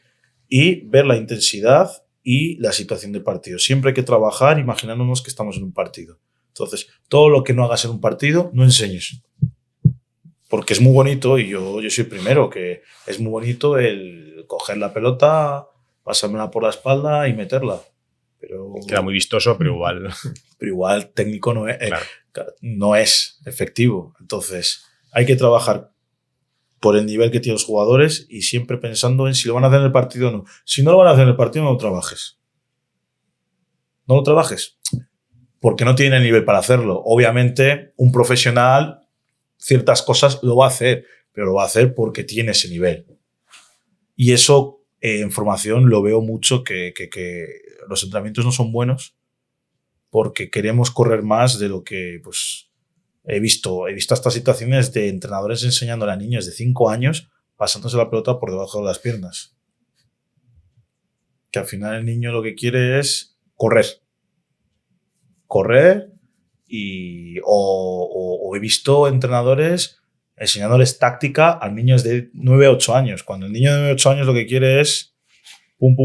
y ver la intensidad y la situación del partido. Siempre hay que trabajar imaginándonos que estamos en un partido. Entonces, todo lo que no hagas en un partido, no enseñes. Porque es muy bonito, y yo soy el primero, que es muy bonito el coger la pelota, pasármela por la espalda y meterla. Pero queda muy vistoso, pero igual técnico no es, claro. No es efectivo. Entonces, hay que trabajar por el nivel que tienen los jugadores y siempre pensando en si lo van a hacer en el partido o no. Si no lo van a hacer en el partido, no lo trabajes. No lo trabajes. Porque no tienen el nivel para hacerlo. Obviamente, un profesional, ciertas cosas lo va a hacer, pero lo va a hacer porque tiene ese nivel. Y eso, en formación, lo veo mucho que los entrenamientos no son buenos porque queremos correr más de lo que pues he visto estas situaciones de entrenadores enseñándole a niños de 5 años pasándose la pelota por debajo de las piernas. Que al final el niño lo que quiere es correr o he visto entrenadores enseñándoles táctica a niños de 9 a 8 años. Cuando el niño de 9 a 8 años lo que quiere es pum,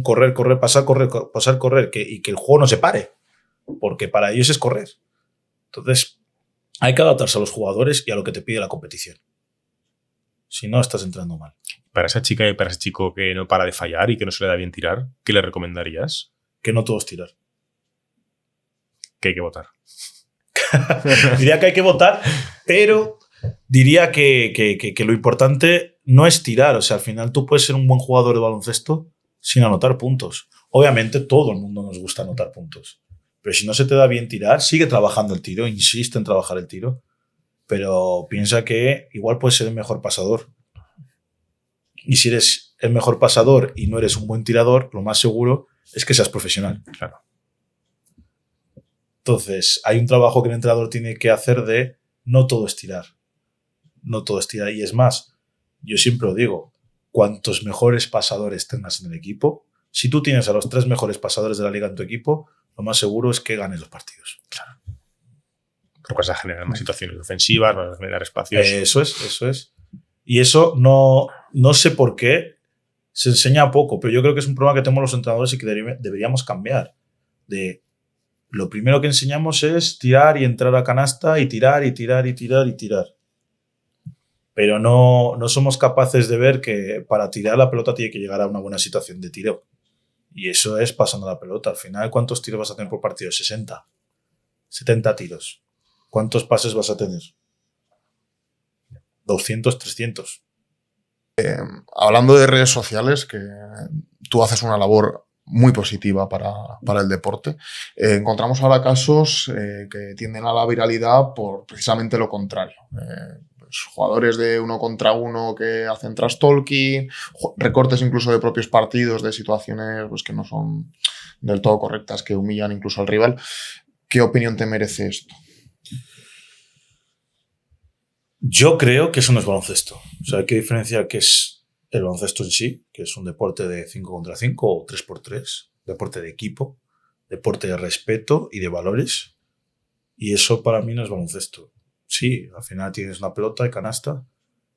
correr, pasar, correr, y que el juego no se pare, porque para ellos es correr. Entonces, hay que adaptarse a los jugadores y a lo que te pide la competición. Si no, estás entrando mal. Para esa chica y para ese chico que no para de fallar y que no se le da bien tirar, ¿qué le recomendarías? Que no todos tirar. Que hay que votar. Diría que hay que votar, pero diría que lo importante no es tirar. O sea, al final tú puedes ser un buen jugador de baloncesto sin anotar puntos. Obviamente todo el mundo nos gusta anotar puntos. Pero si no se te da bien tirar, sigue trabajando el tiro, insiste en trabajar el tiro. Pero piensa que igual puedes ser el mejor pasador. Y si eres el mejor pasador y no eres un buen tirador, lo más seguro es que seas profesional. Claro. Entonces, hay un trabajo que el entrenador tiene que hacer de no todo es tirar. No todo es tirar. Y es más, yo siempre lo digo, cuantos mejores pasadores tengas en el equipo, si tú tienes a los 3 mejores pasadores de la liga en tu equipo, lo más seguro es que ganes los partidos. Claro. Porque vas a generar más situaciones ofensivas, vas a generar espacios. Eso es. Y eso no sé por qué se enseña poco, pero yo creo que es un problema que tenemos los entrenadores y que deberíamos cambiar. Lo primero que enseñamos es tirar y entrar a canasta y tirar. Pero no somos capaces de ver que para tirar la pelota tiene que llegar a una buena situación de tiro. Y eso es pasando la pelota. Al final, ¿cuántos tiros vas a tener por partido? 60. 70 tiros. ¿Cuántos pases vas a tener? 200, 300. Hablando de redes sociales, que tú haces una labor muy positiva para el deporte, encontramos ahora casos que tienden a la viralidad por precisamente lo contrario. pues, jugadores de 1 contra 1 que hacen trash talking, recortes incluso de propios partidos, de situaciones pues, que no son del todo correctas, que humillan incluso al rival. ¿Qué opinión te merece esto? Yo creo que eso no es baloncesto. O sea, hay que diferenciar qué es el baloncesto en sí, que es un deporte de 5 contra 5 o 3x3, deporte de equipo, deporte de respeto y de valores. Y eso para mí no es baloncesto. Sí, al final tienes una pelota y canasta,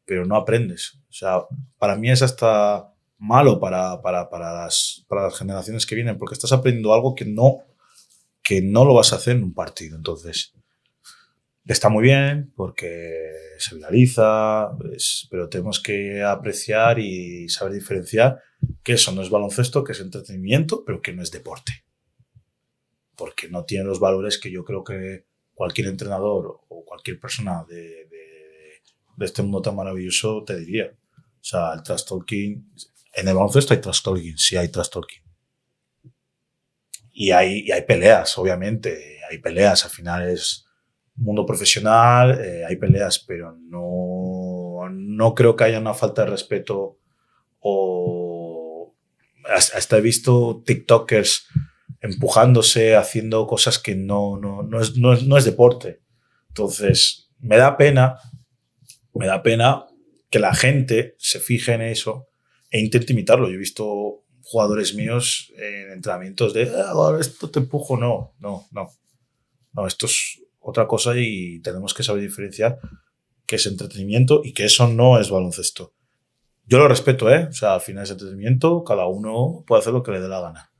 pero no aprendes. O sea, para mí es hasta malo para las generaciones que vienen, porque estás aprendiendo algo que no lo vas a hacer en un partido. Entonces, está muy bien porque se viraliza, pero tenemos que apreciar y saber diferenciar que eso no es baloncesto, que es entretenimiento, pero que no es deporte. Porque no tiene los valores que yo creo que cualquier entrenador o cualquier persona de este mundo tan maravilloso te diría. O sea, el trash talking, en el baloncesto hay trash talking, sí hay trash talking. Y hay peleas, obviamente, hay peleas, al final es mundo profesional, hay peleas, pero no creo que haya una falta de respeto o hasta he visto TikTokers empujándose, haciendo cosas que no es deporte. Entonces, me da pena que la gente se fije en eso e intente imitarlo. Yo he visto jugadores míos en entrenamientos de esto te empujo, no, esto es otra cosa y tenemos que saber diferenciar qué es entretenimiento y que eso no es baloncesto. Yo lo respeto, o sea, al final es entretenimiento, cada uno puede hacer lo que le dé la gana,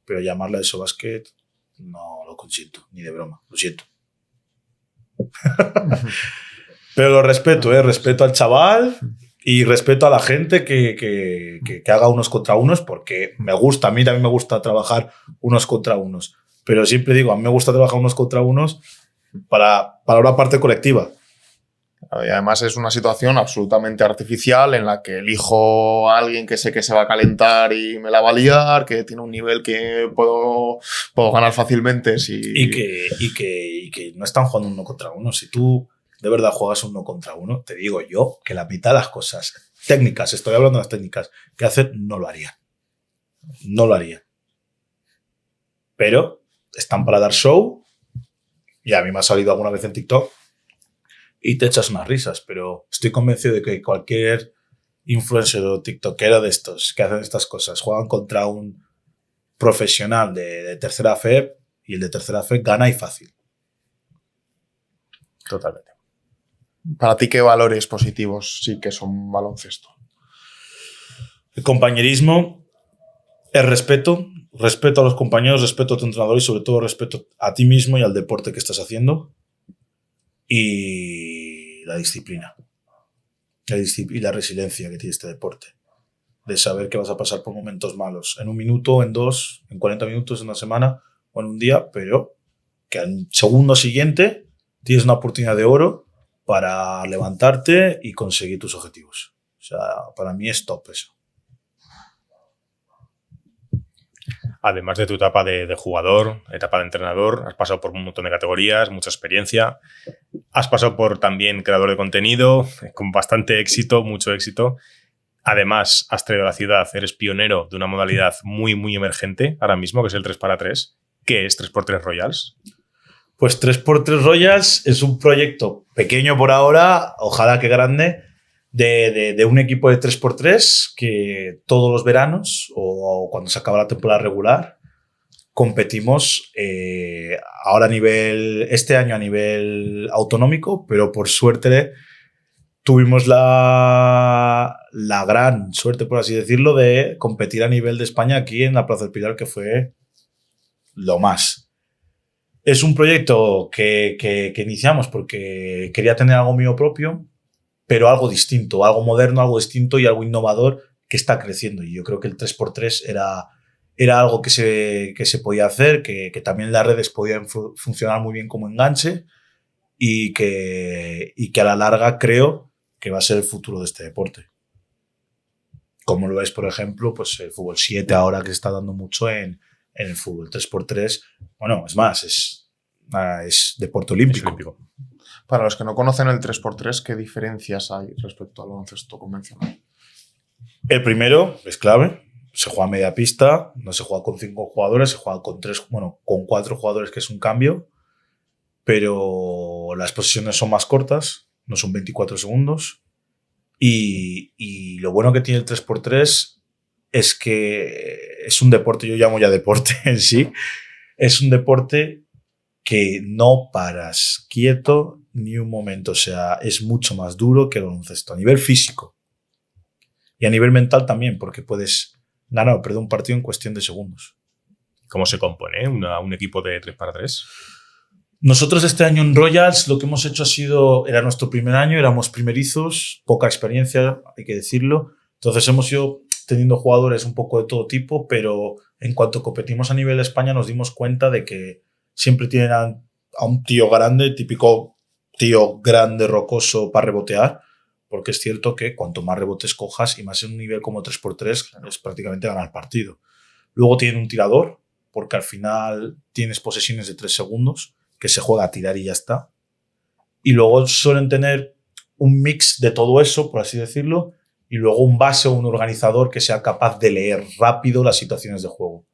pero llamarle a eso básquet no lo consiento, ni de broma, lo siento. Pero lo respeto, respeto al chaval y respeto a la gente que haga unos contra unos porque me gusta, a mí también me gusta trabajar unos contra unos, pero siempre digo, a mí me gusta trabajar unos contra unos para una parte colectiva. Y además es una situación absolutamente artificial en la que elijo a alguien que sé que se va a calentar y me la va a liar, que tiene un nivel que puedo ganar fácilmente. Y que no están jugando uno contra uno. Si tú de verdad juegas uno contra uno, te digo yo que la mitad de las cosas técnicas, estoy hablando de las técnicas, que hacen, no lo haría. No lo haría. Pero están para dar show y a mí me ha salido alguna vez en TikTok y te echas unas risas, pero estoy convencido de que cualquier influencer o tiktokero de estos que hacen estas cosas juegan contra un profesional de tercera FEP y el de tercera FEP gana y fácil. Totalmente. ¿Para ti qué valores positivos sí que son baloncesto? El compañerismo, el respeto a los compañeros, respeto a tu entrenador y sobre todo respeto a ti mismo y al deporte que estás haciendo. Y la disciplina. Y la resiliencia que tiene este deporte. De saber que vas a pasar por momentos malos. En 1 minuto, en 2, en 40 minutos, en una semana o en un día, pero que al segundo siguiente tienes una oportunidad de oro para levantarte y conseguir tus objetivos. O sea, para mí es top eso. Además de tu etapa de jugador, etapa de entrenador, has pasado por un montón de categorías, mucha experiencia. Has pasado por también creador de contenido, con bastante éxito, mucho éxito. Además, has traído a la ciudad, eres pionero de una modalidad muy, muy emergente ahora mismo, que es el 3x3. ¿Qué es 3x3 Royals? Pues 3x3 Royals es un proyecto pequeño por ahora, ojalá que grande, de un equipo de 3x3 que todos los veranos o cuando se acaba la temporada regular competimos ahora este año a nivel autonómico, pero por suerte tuvimos la gran suerte, por así decirlo, de competir a nivel de España aquí en la Plaza del Pilar, que fue lo más. Es un proyecto que iniciamos porque quería tener algo mío propio, pero algo distinto, algo moderno, algo distinto y algo innovador que está creciendo. Y yo creo que el 3x3 era algo que se podía hacer, que también las redes podían funcionar muy bien como enganche y que a la larga creo que va a ser el futuro de este deporte. Como lo es, por ejemplo, pues el fútbol 7 ahora que se está dando mucho en el fútbol 3x3. Bueno, es más, es deporte olímpico. Para los que no conocen el 3x3, ¿qué diferencias hay respecto al baloncesto convencional? El primero es clave. Se juega a media pista, no se juega con 5 jugadores, se juega con 4 jugadores, que es un cambio, pero las posesiones son más cortas, no son 24 segundos. Y lo bueno que tiene el 3x3 es que es un deporte, yo llamo ya deporte en sí, es un deporte que no paras quieto ni un momento, o sea, es mucho más duro que el baloncesto a nivel físico y a nivel mental también, porque puedes ganar o perder un partido en cuestión de segundos. ¿Cómo se compone un equipo de 3x3? Nosotros este año en Royals lo que hemos hecho era nuestro primer año, éramos primerizos, poca experiencia, hay que decirlo. Entonces hemos ido teniendo jugadores un poco de todo tipo, pero en cuanto competimos a nivel de España nos dimos cuenta de que siempre tienen a un tío grande, típico tío grande, rocoso para rebotear, porque es cierto que cuanto más rebotes cojas y más en un nivel como 3x3 es prácticamente ganar el partido. Luego tienen un tirador, porque al final tienes posesiones de 3 segundos, que se juega a tirar y ya está. Y luego suelen tener un mix de todo eso, por así decirlo, y luego un base o un organizador que sea capaz de leer rápido las situaciones de juego.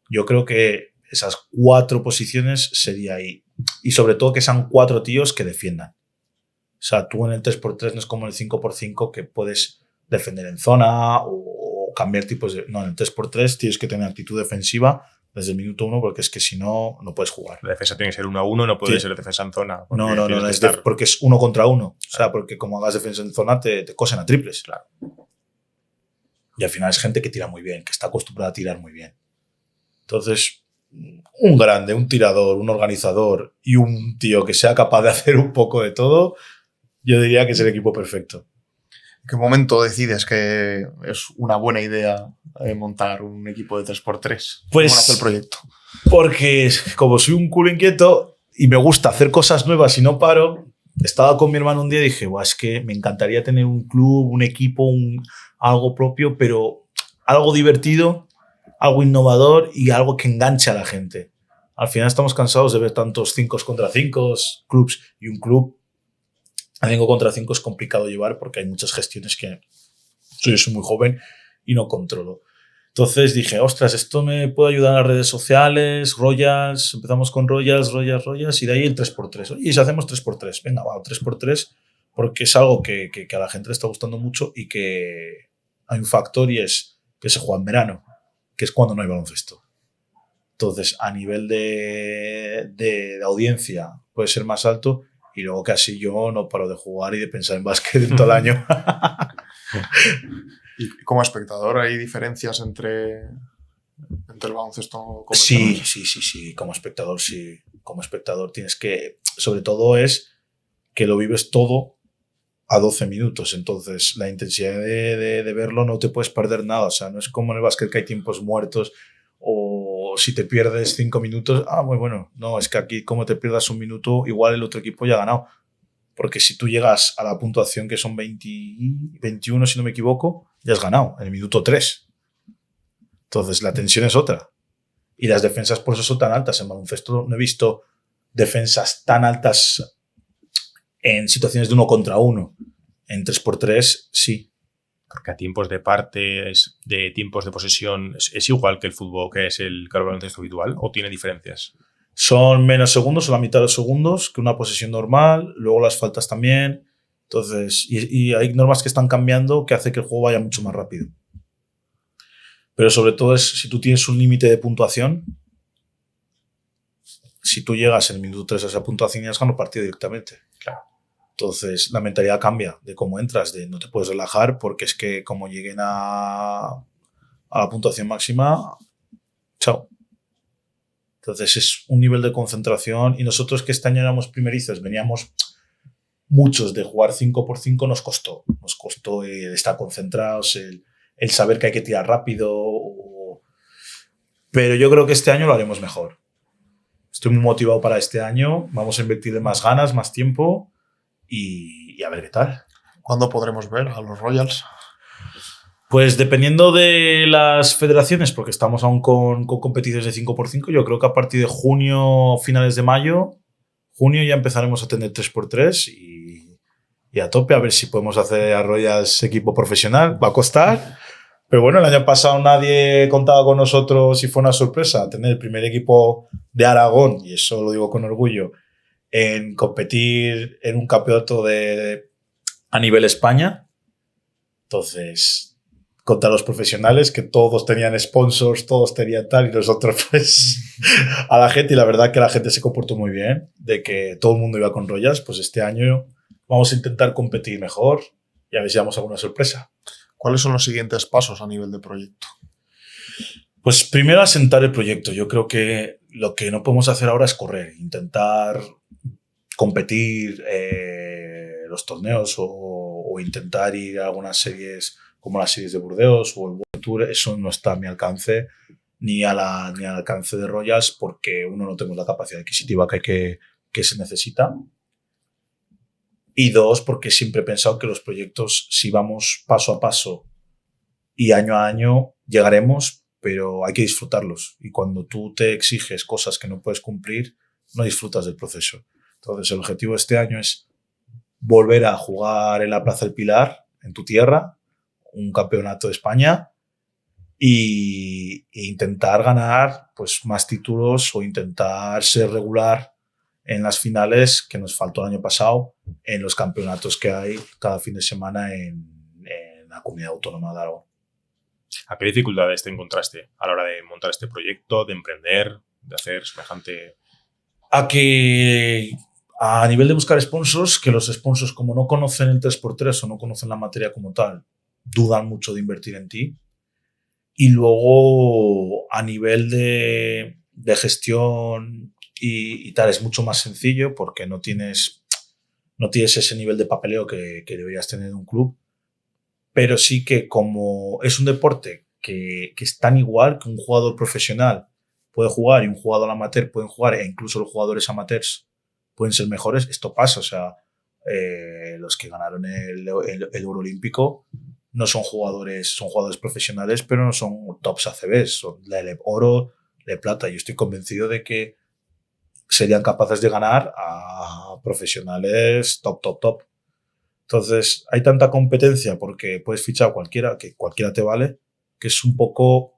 Yo creo que esas 4 posiciones sería ahí. Y sobre todo que sean 4 tíos que defiendan. O sea, tú en el 3x3 no es como en el 5x5 que puedes defender en zona o cambiar tipos de... No, en el 3x3 tienes que tener actitud defensiva desde el minuto 1 porque es que si no, no puedes jugar. La defensa tiene que ser 1-1, no puede ser defensa en zona. No, porque es 1 contra 1. O sea, porque como hagas defensa en zona te cosen a triples. Claro. Y al final es gente que tira muy bien, que está acostumbrada a tirar muy bien. Entonces, un grande, un tirador, un organizador y un tío que sea capaz de hacer un poco de todo, yo diría que es el equipo perfecto. ¿En qué momento decides que es una buena idea montar un equipo de 3x3? Pues, ¿cómo nace el proyecto? Porque como soy un culo inquieto y me gusta hacer cosas nuevas y no paro, estaba con mi hermano un día y dije, es que me encantaría tener un club, un equipo, algo propio, pero algo divertido, algo innovador y algo que enganche a la gente. Al final estamos cansados de ver tantos 5 contra 5 clubs y un club a 5 contra 5 es complicado llevar porque hay muchas gestiones que yo soy muy joven y no controlo. Entonces dije, ostras, esto me puede ayudar en las redes sociales, Royals, empezamos con Royals y de ahí el 3x3. Oye, y si hacemos 3x3, venga, va, 3x3, porque es algo que a la gente le está gustando mucho y que hay un factor y es que se juega en verano, que es cuando no hay baloncesto. Entonces, a nivel de audiencia puede ser más alto y luego que así yo no paro de jugar y de pensar en básquet en todo el año. ¿Y como espectador hay diferencias entre el baloncesto convencional? Sí, como espectador sí. Como espectador tienes que, sobre todo es que lo vives todo a 12 minutos, entonces la intensidad de verlo no te puedes perder nada, o sea, no es como en el básquet que hay tiempos muertos o si te pierdes 5 minutos, muy bueno, no, es que aquí como te pierdas un minuto, igual el otro equipo ya ha ganado, porque si tú llegas a la puntuación que son 21, si no me equivoco, ya has ganado en el minuto 3. Entonces la tensión es otra. Y las defensas por eso son tan altas. En baloncesto no he visto defensas tan altas en situaciones de 1 contra 1. En 3x3 sí. Porque a tiempos de partes, de tiempos de posesión, ¿es igual que el fútbol, que es el baloncesto habitual, o tiene diferencias? Son menos segundos, son la mitad de los segundos que una posesión normal, luego las faltas también. Entonces, y hay normas que están cambiando que hace que el juego vaya mucho más rápido. Pero sobre todo es si tú tienes un límite de puntuación, si tú llegas en el minuto 3 a esa puntuación ya has ganado el partido directamente. Claro. Entonces la mentalidad cambia de cómo entras, de no te puedes relajar porque es que como lleguen a la puntuación máxima, chao. Entonces es un nivel de concentración y nosotros que este año éramos primerizos, veníamos muchos de jugar 5x5, nos costó el estar concentrados, el saber que hay que tirar rápido, pero yo creo que este año lo haremos mejor. Estoy muy motivado para este año, vamos a invertir de más ganas, más tiempo y a ver qué tal. ¿Cuándo podremos ver a los Royals? Pues dependiendo de las federaciones, porque estamos aún con competiciones de 5x5, yo creo que a partir de junio, finales de mayo, junio ya empezaremos a tener 3x3 y a tope, a ver si podemos hacer a Royals equipo profesional. Va a costar. Pero bueno, el año pasado nadie contaba con nosotros y fue una sorpresa tener el primer equipo de Aragón, y eso lo digo con orgullo, en competir en un campeonato a nivel España. Entonces, contra los profesionales, que todos tenían sponsors, todos tenían tal, y nosotros pues a la gente, y la verdad que la gente se comportó muy bien, de que todo el mundo iba con Royals. Pues este año vamos a intentar competir mejor y a ver si damos alguna sorpresa. ¿Cuáles son los siguientes pasos a nivel de proyecto? Pues primero asentar el proyecto. Yo creo que lo que no podemos hacer ahora es correr, intentar competir los torneos o intentar ir a algunas series como las series de Burdeos o el World Tour. Eso no está a mi alcance ni al alcance de Royals, porque uno, no tenemos la capacidad adquisitiva que se necesita. Y dos, porque siempre he pensado que los proyectos, si vamos paso a paso y año a año, llegaremos, pero hay que disfrutarlos. Y cuando tú te exiges cosas que no puedes cumplir, no disfrutas del proceso. Entonces, el objetivo de este año es volver a jugar en la Plaza del Pilar, en tu tierra, un campeonato de España, e intentar ganar pues, más títulos o intentar ser regular en las finales, que nos faltó el año pasado, en los campeonatos que hay cada fin de semana en la Comunidad Autónoma de Aragón. ¿A qué dificultades te encontraste a la hora de montar este proyecto, de emprender, de hacer semejante...? A que a nivel de buscar sponsors, que los sponsors, como no conocen el 3x3 o no conocen la materia como tal, dudan mucho de invertir en ti. Y luego a nivel de gestión y tal, es mucho más sencillo porque no tienes ese nivel de papeleo que deberías tener en un club. Pero sí que como es un deporte que es tan igual, que un jugador profesional puede jugar y un jugador amateur pueden jugar, e incluso los jugadores amateurs pueden ser mejores, esto pasa. O sea, los que ganaron el oro olímpico no son jugadores profesionales, pero no son tops ACBs, son de oro, de plata. Yo estoy convencido de que serían capaces de ganar a profesionales top. Entonces, hay tanta competencia porque puedes fichar a cualquiera, que cualquiera te vale, que es un poco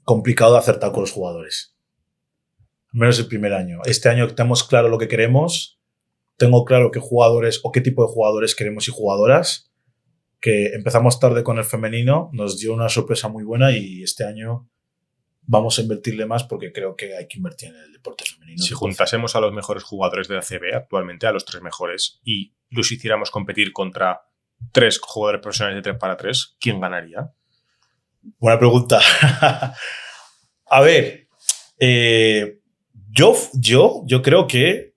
complicado de acertar con los jugadores. Al menos el primer año. Este año tenemos claro lo que queremos, tengo claro qué jugadores o qué tipo de jugadores queremos y jugadoras, que empezamos tarde con el femenino, nos dio una sorpresa muy buena y este año vamos a invertirle más porque creo que hay que invertir en el deporte femenino. Si juntásemos a los mejores jugadores de la ACB actualmente, a los 3 mejores, y los hiciéramos competir contra 3 jugadores profesionales de 3x3, ¿quién ganaría? Buena pregunta. A ver, yo creo que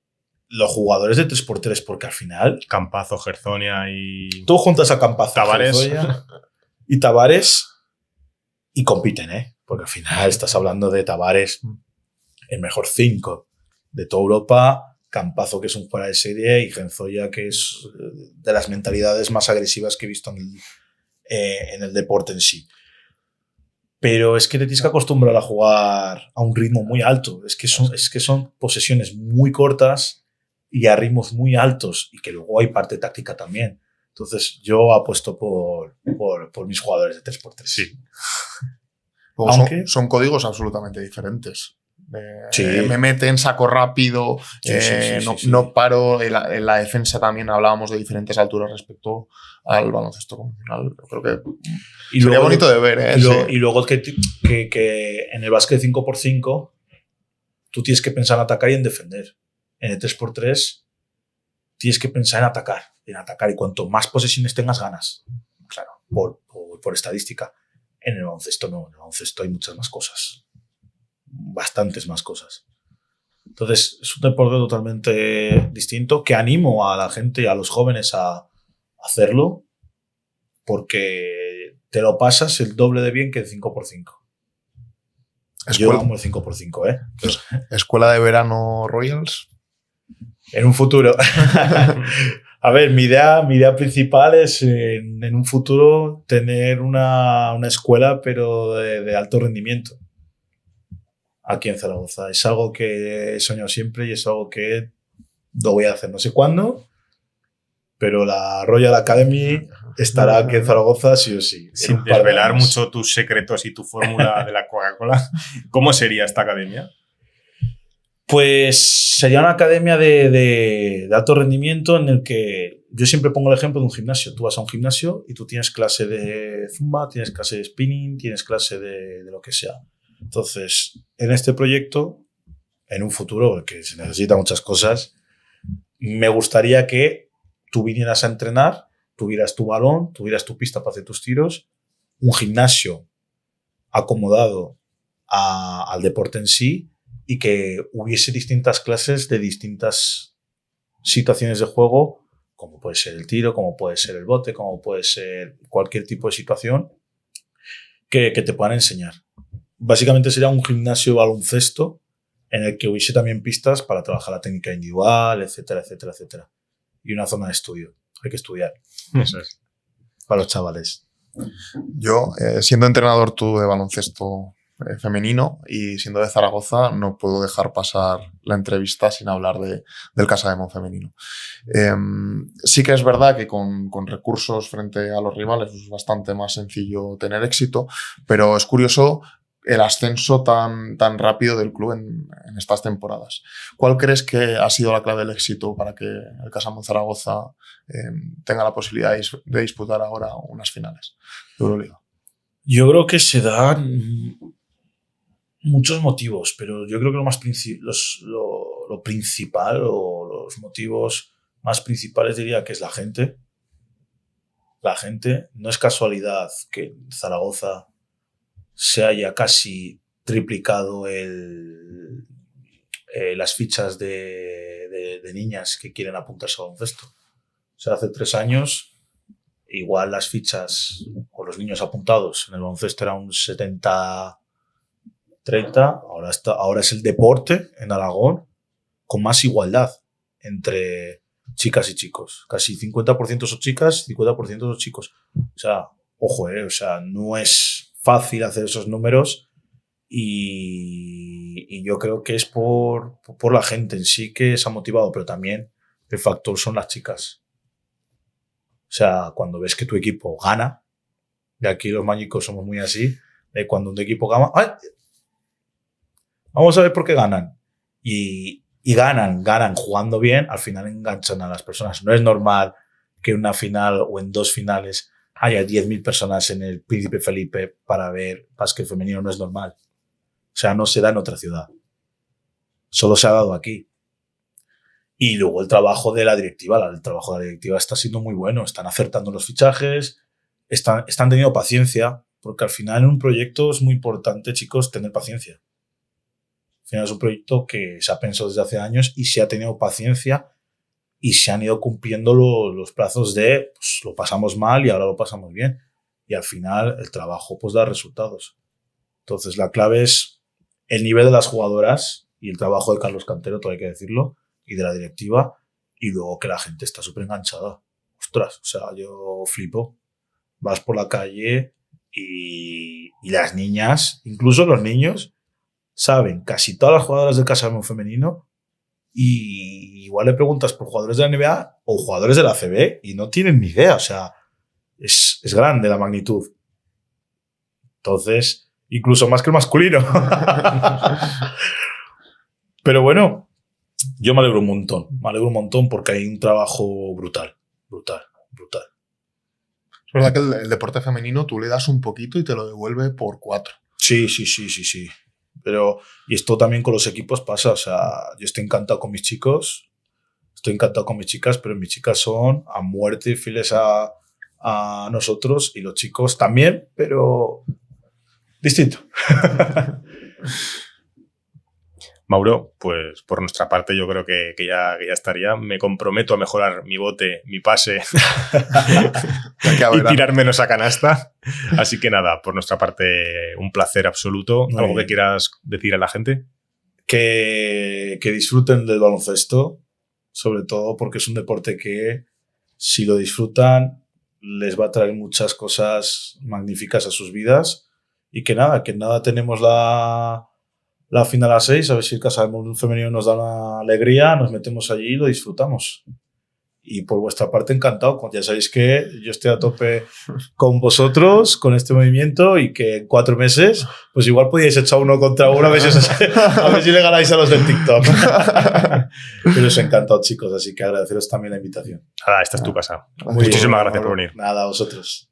los jugadores de 3x3, porque al final... Campazo, Gerzonia y... Tú juntas a Campazo, Tavares y Tavares y compiten, ¿eh? Porque al final estás hablando de Tavares, el mejor 5 de toda Europa, Campazo, que es un fuera de serie, y Genzoya, que es de las mentalidades más agresivas que he visto en el deporte en sí. Pero es que te tienes que acostumbrar a jugar a un ritmo muy alto. Es que son posesiones muy cortas y a ritmos muy altos, y que luego hay parte táctica también. Entonces yo apuesto por mis jugadores de 3x3. Sí. Aunque son códigos absolutamente diferentes. Sí. Me mete en saco rápido, no paro. En la defensa también hablábamos de diferentes alturas respecto al baloncesto convencional. Yo creo que sería bonito de ver. Y luego que en el básquet 5x5 tú tienes que pensar en atacar y en defender. En el 3x3 tienes que pensar en atacar. Y cuanto más posesiones tengas, ganas. Claro, por estadística. En el baloncesto no. En el baloncesto hay muchas más cosas. Bastantes más cosas. Entonces, es un deporte totalmente distinto, que animo a la gente y a los jóvenes a hacerlo, porque te lo pasas el doble de bien que el 5x5. Yo amo el 5x5, ¿eh? ¿Escuela de verano Royals? En un futuro. A ver, mi idea principal es en un futuro tener una escuela, pero de alto rendimiento. aquí en Zaragoza. Es algo que he soñado siempre y es algo que lo voy a hacer no sé cuándo, pero la Royal Academy estará aquí en Zaragoza sí o sí. Sin desvelar mucho tus secretos y tu fórmula de la Coca-Cola, ¿cómo sería esta academia? Pues sería una academia de alto rendimiento en el que yo siempre pongo el ejemplo de un gimnasio. Tú vas a un gimnasio y tú tienes clase de zumba, tienes clase de spinning, tienes clase de lo que sea. Entonces, en este proyecto, en un futuro, porque se necesitan muchas cosas, me gustaría que tú vinieras a entrenar, tuvieras tu balón, tuvieras tu pista para hacer tus tiros, un gimnasio acomodado al deporte en sí, y que hubiese distintas clases de distintas situaciones de juego, como puede ser el tiro, como puede ser el bote, como puede ser cualquier tipo de situación que te puedan enseñar. Básicamente sería un gimnasio de baloncesto en el que hubiese también pistas para trabajar la técnica individual, etcétera, etcétera, etcétera. Y una zona de estudio. Hay que estudiar. Eso es. Para los chavales. Yo, siendo entrenador tú de baloncesto femenino y siendo de Zaragoza, no puedo dejar pasar la entrevista sin hablar del Casademón femenino. Sí que es verdad que con recursos frente a los rivales es bastante más sencillo tener éxito, pero es curioso el ascenso tan rápido del club en estas temporadas. ¿Cuál crees que ha sido la clave del éxito para que el Casademón Zaragoza tenga la posibilidad de disputar ahora unas finales de Euroliga? Yo creo que se dan muchos motivos, pero yo creo que lo principal o los motivos más principales diría que es la gente. La gente. No es casualidad que en Zaragoza se haya casi triplicado las fichas de niñas que quieren apuntarse a baloncesto. O sea, hace 3 años igual las fichas o los niños apuntados en el baloncesto eran un 70-30, ahora es el deporte en Aragón con más igualdad entre chicas y chicos. Casi 50% son chicas, 50% son chicos. O sea, ojo, o sea, no es fácil hacer esos números y yo creo que es por la gente en sí que se ha motivado, pero también el factor son las chicas. O sea, cuando ves que tu equipo gana, y aquí los mágicos somos muy así, cuando un equipo gana, ¡ay! Vamos a ver por qué ganan. Y ganan jugando bien, al final enganchan a las personas. No es normal que en una final o en 2 finales haya 10.000 personas en el Príncipe Felipe para ver básquet femenino, no es normal. O sea, no se da en otra ciudad. Solo se ha dado aquí. Y luego el trabajo de la directiva. El trabajo de la directiva está siendo muy bueno. Están acertando los fichajes, están teniendo paciencia, porque al final en un proyecto es muy importante, chicos, tener paciencia. Al final es un proyecto que se ha pensado desde hace años y se ha tenido paciencia y se han ido cumpliendo los plazos de pues, lo pasamos mal y ahora lo pasamos bien. Y al final el trabajo pues da resultados. Entonces la clave es el nivel de las jugadoras y el trabajo de Carlos Cantero, todo hay que decirlo, y de la directiva, y luego que la gente está súper enganchada. Ostras, o sea, yo flipo. Vas por la calle y las niñas, incluso los niños, saben casi todas las jugadoras del Casademón femenino y igual le preguntas por jugadores de la NBA o jugadores de la ACB y no tienen ni idea. O sea, es grande la magnitud. Entonces, incluso más que el masculino. Pero bueno, yo me alegro un montón. Me alegro un montón porque hay un trabajo brutal. Brutal. Es verdad que el deporte femenino tú le das un poquito y te lo devuelve por 4. Sí. Pero, y esto también con los equipos pasa. O sea, yo estoy encantado con mis chicos, estoy encantado con mis chicas, pero mis chicas son a muerte fieles a nosotros y los chicos también, pero distinto. Mauro, pues por nuestra parte yo creo que ya estaría. Me comprometo a mejorar mi bote, mi pase y tirar menos a canasta. Así que nada, por nuestra parte un placer absoluto. Muy ¿Algo bien. que quieras decir a la gente? Que disfruten del baloncesto, sobre todo porque es un deporte que si lo disfrutan les va a traer muchas cosas magníficas a sus vidas y que nada tenemos la la final a las 6, a ver si el Casa del Femenino nos da una alegría, nos metemos allí y lo disfrutamos. Y por vuestra parte, encantado. Ya sabéis que yo estoy a tope con vosotros, con este movimiento, y que en 4 meses, pues igual podíais echar 1 contra 1 a ver si le ganáis a los del TikTok. Pero os he encantado, chicos, así que agradeceros también la invitación. Nada, esta es tu casa. Muy Muchísimas gracias por venir. Nada, a vosotros.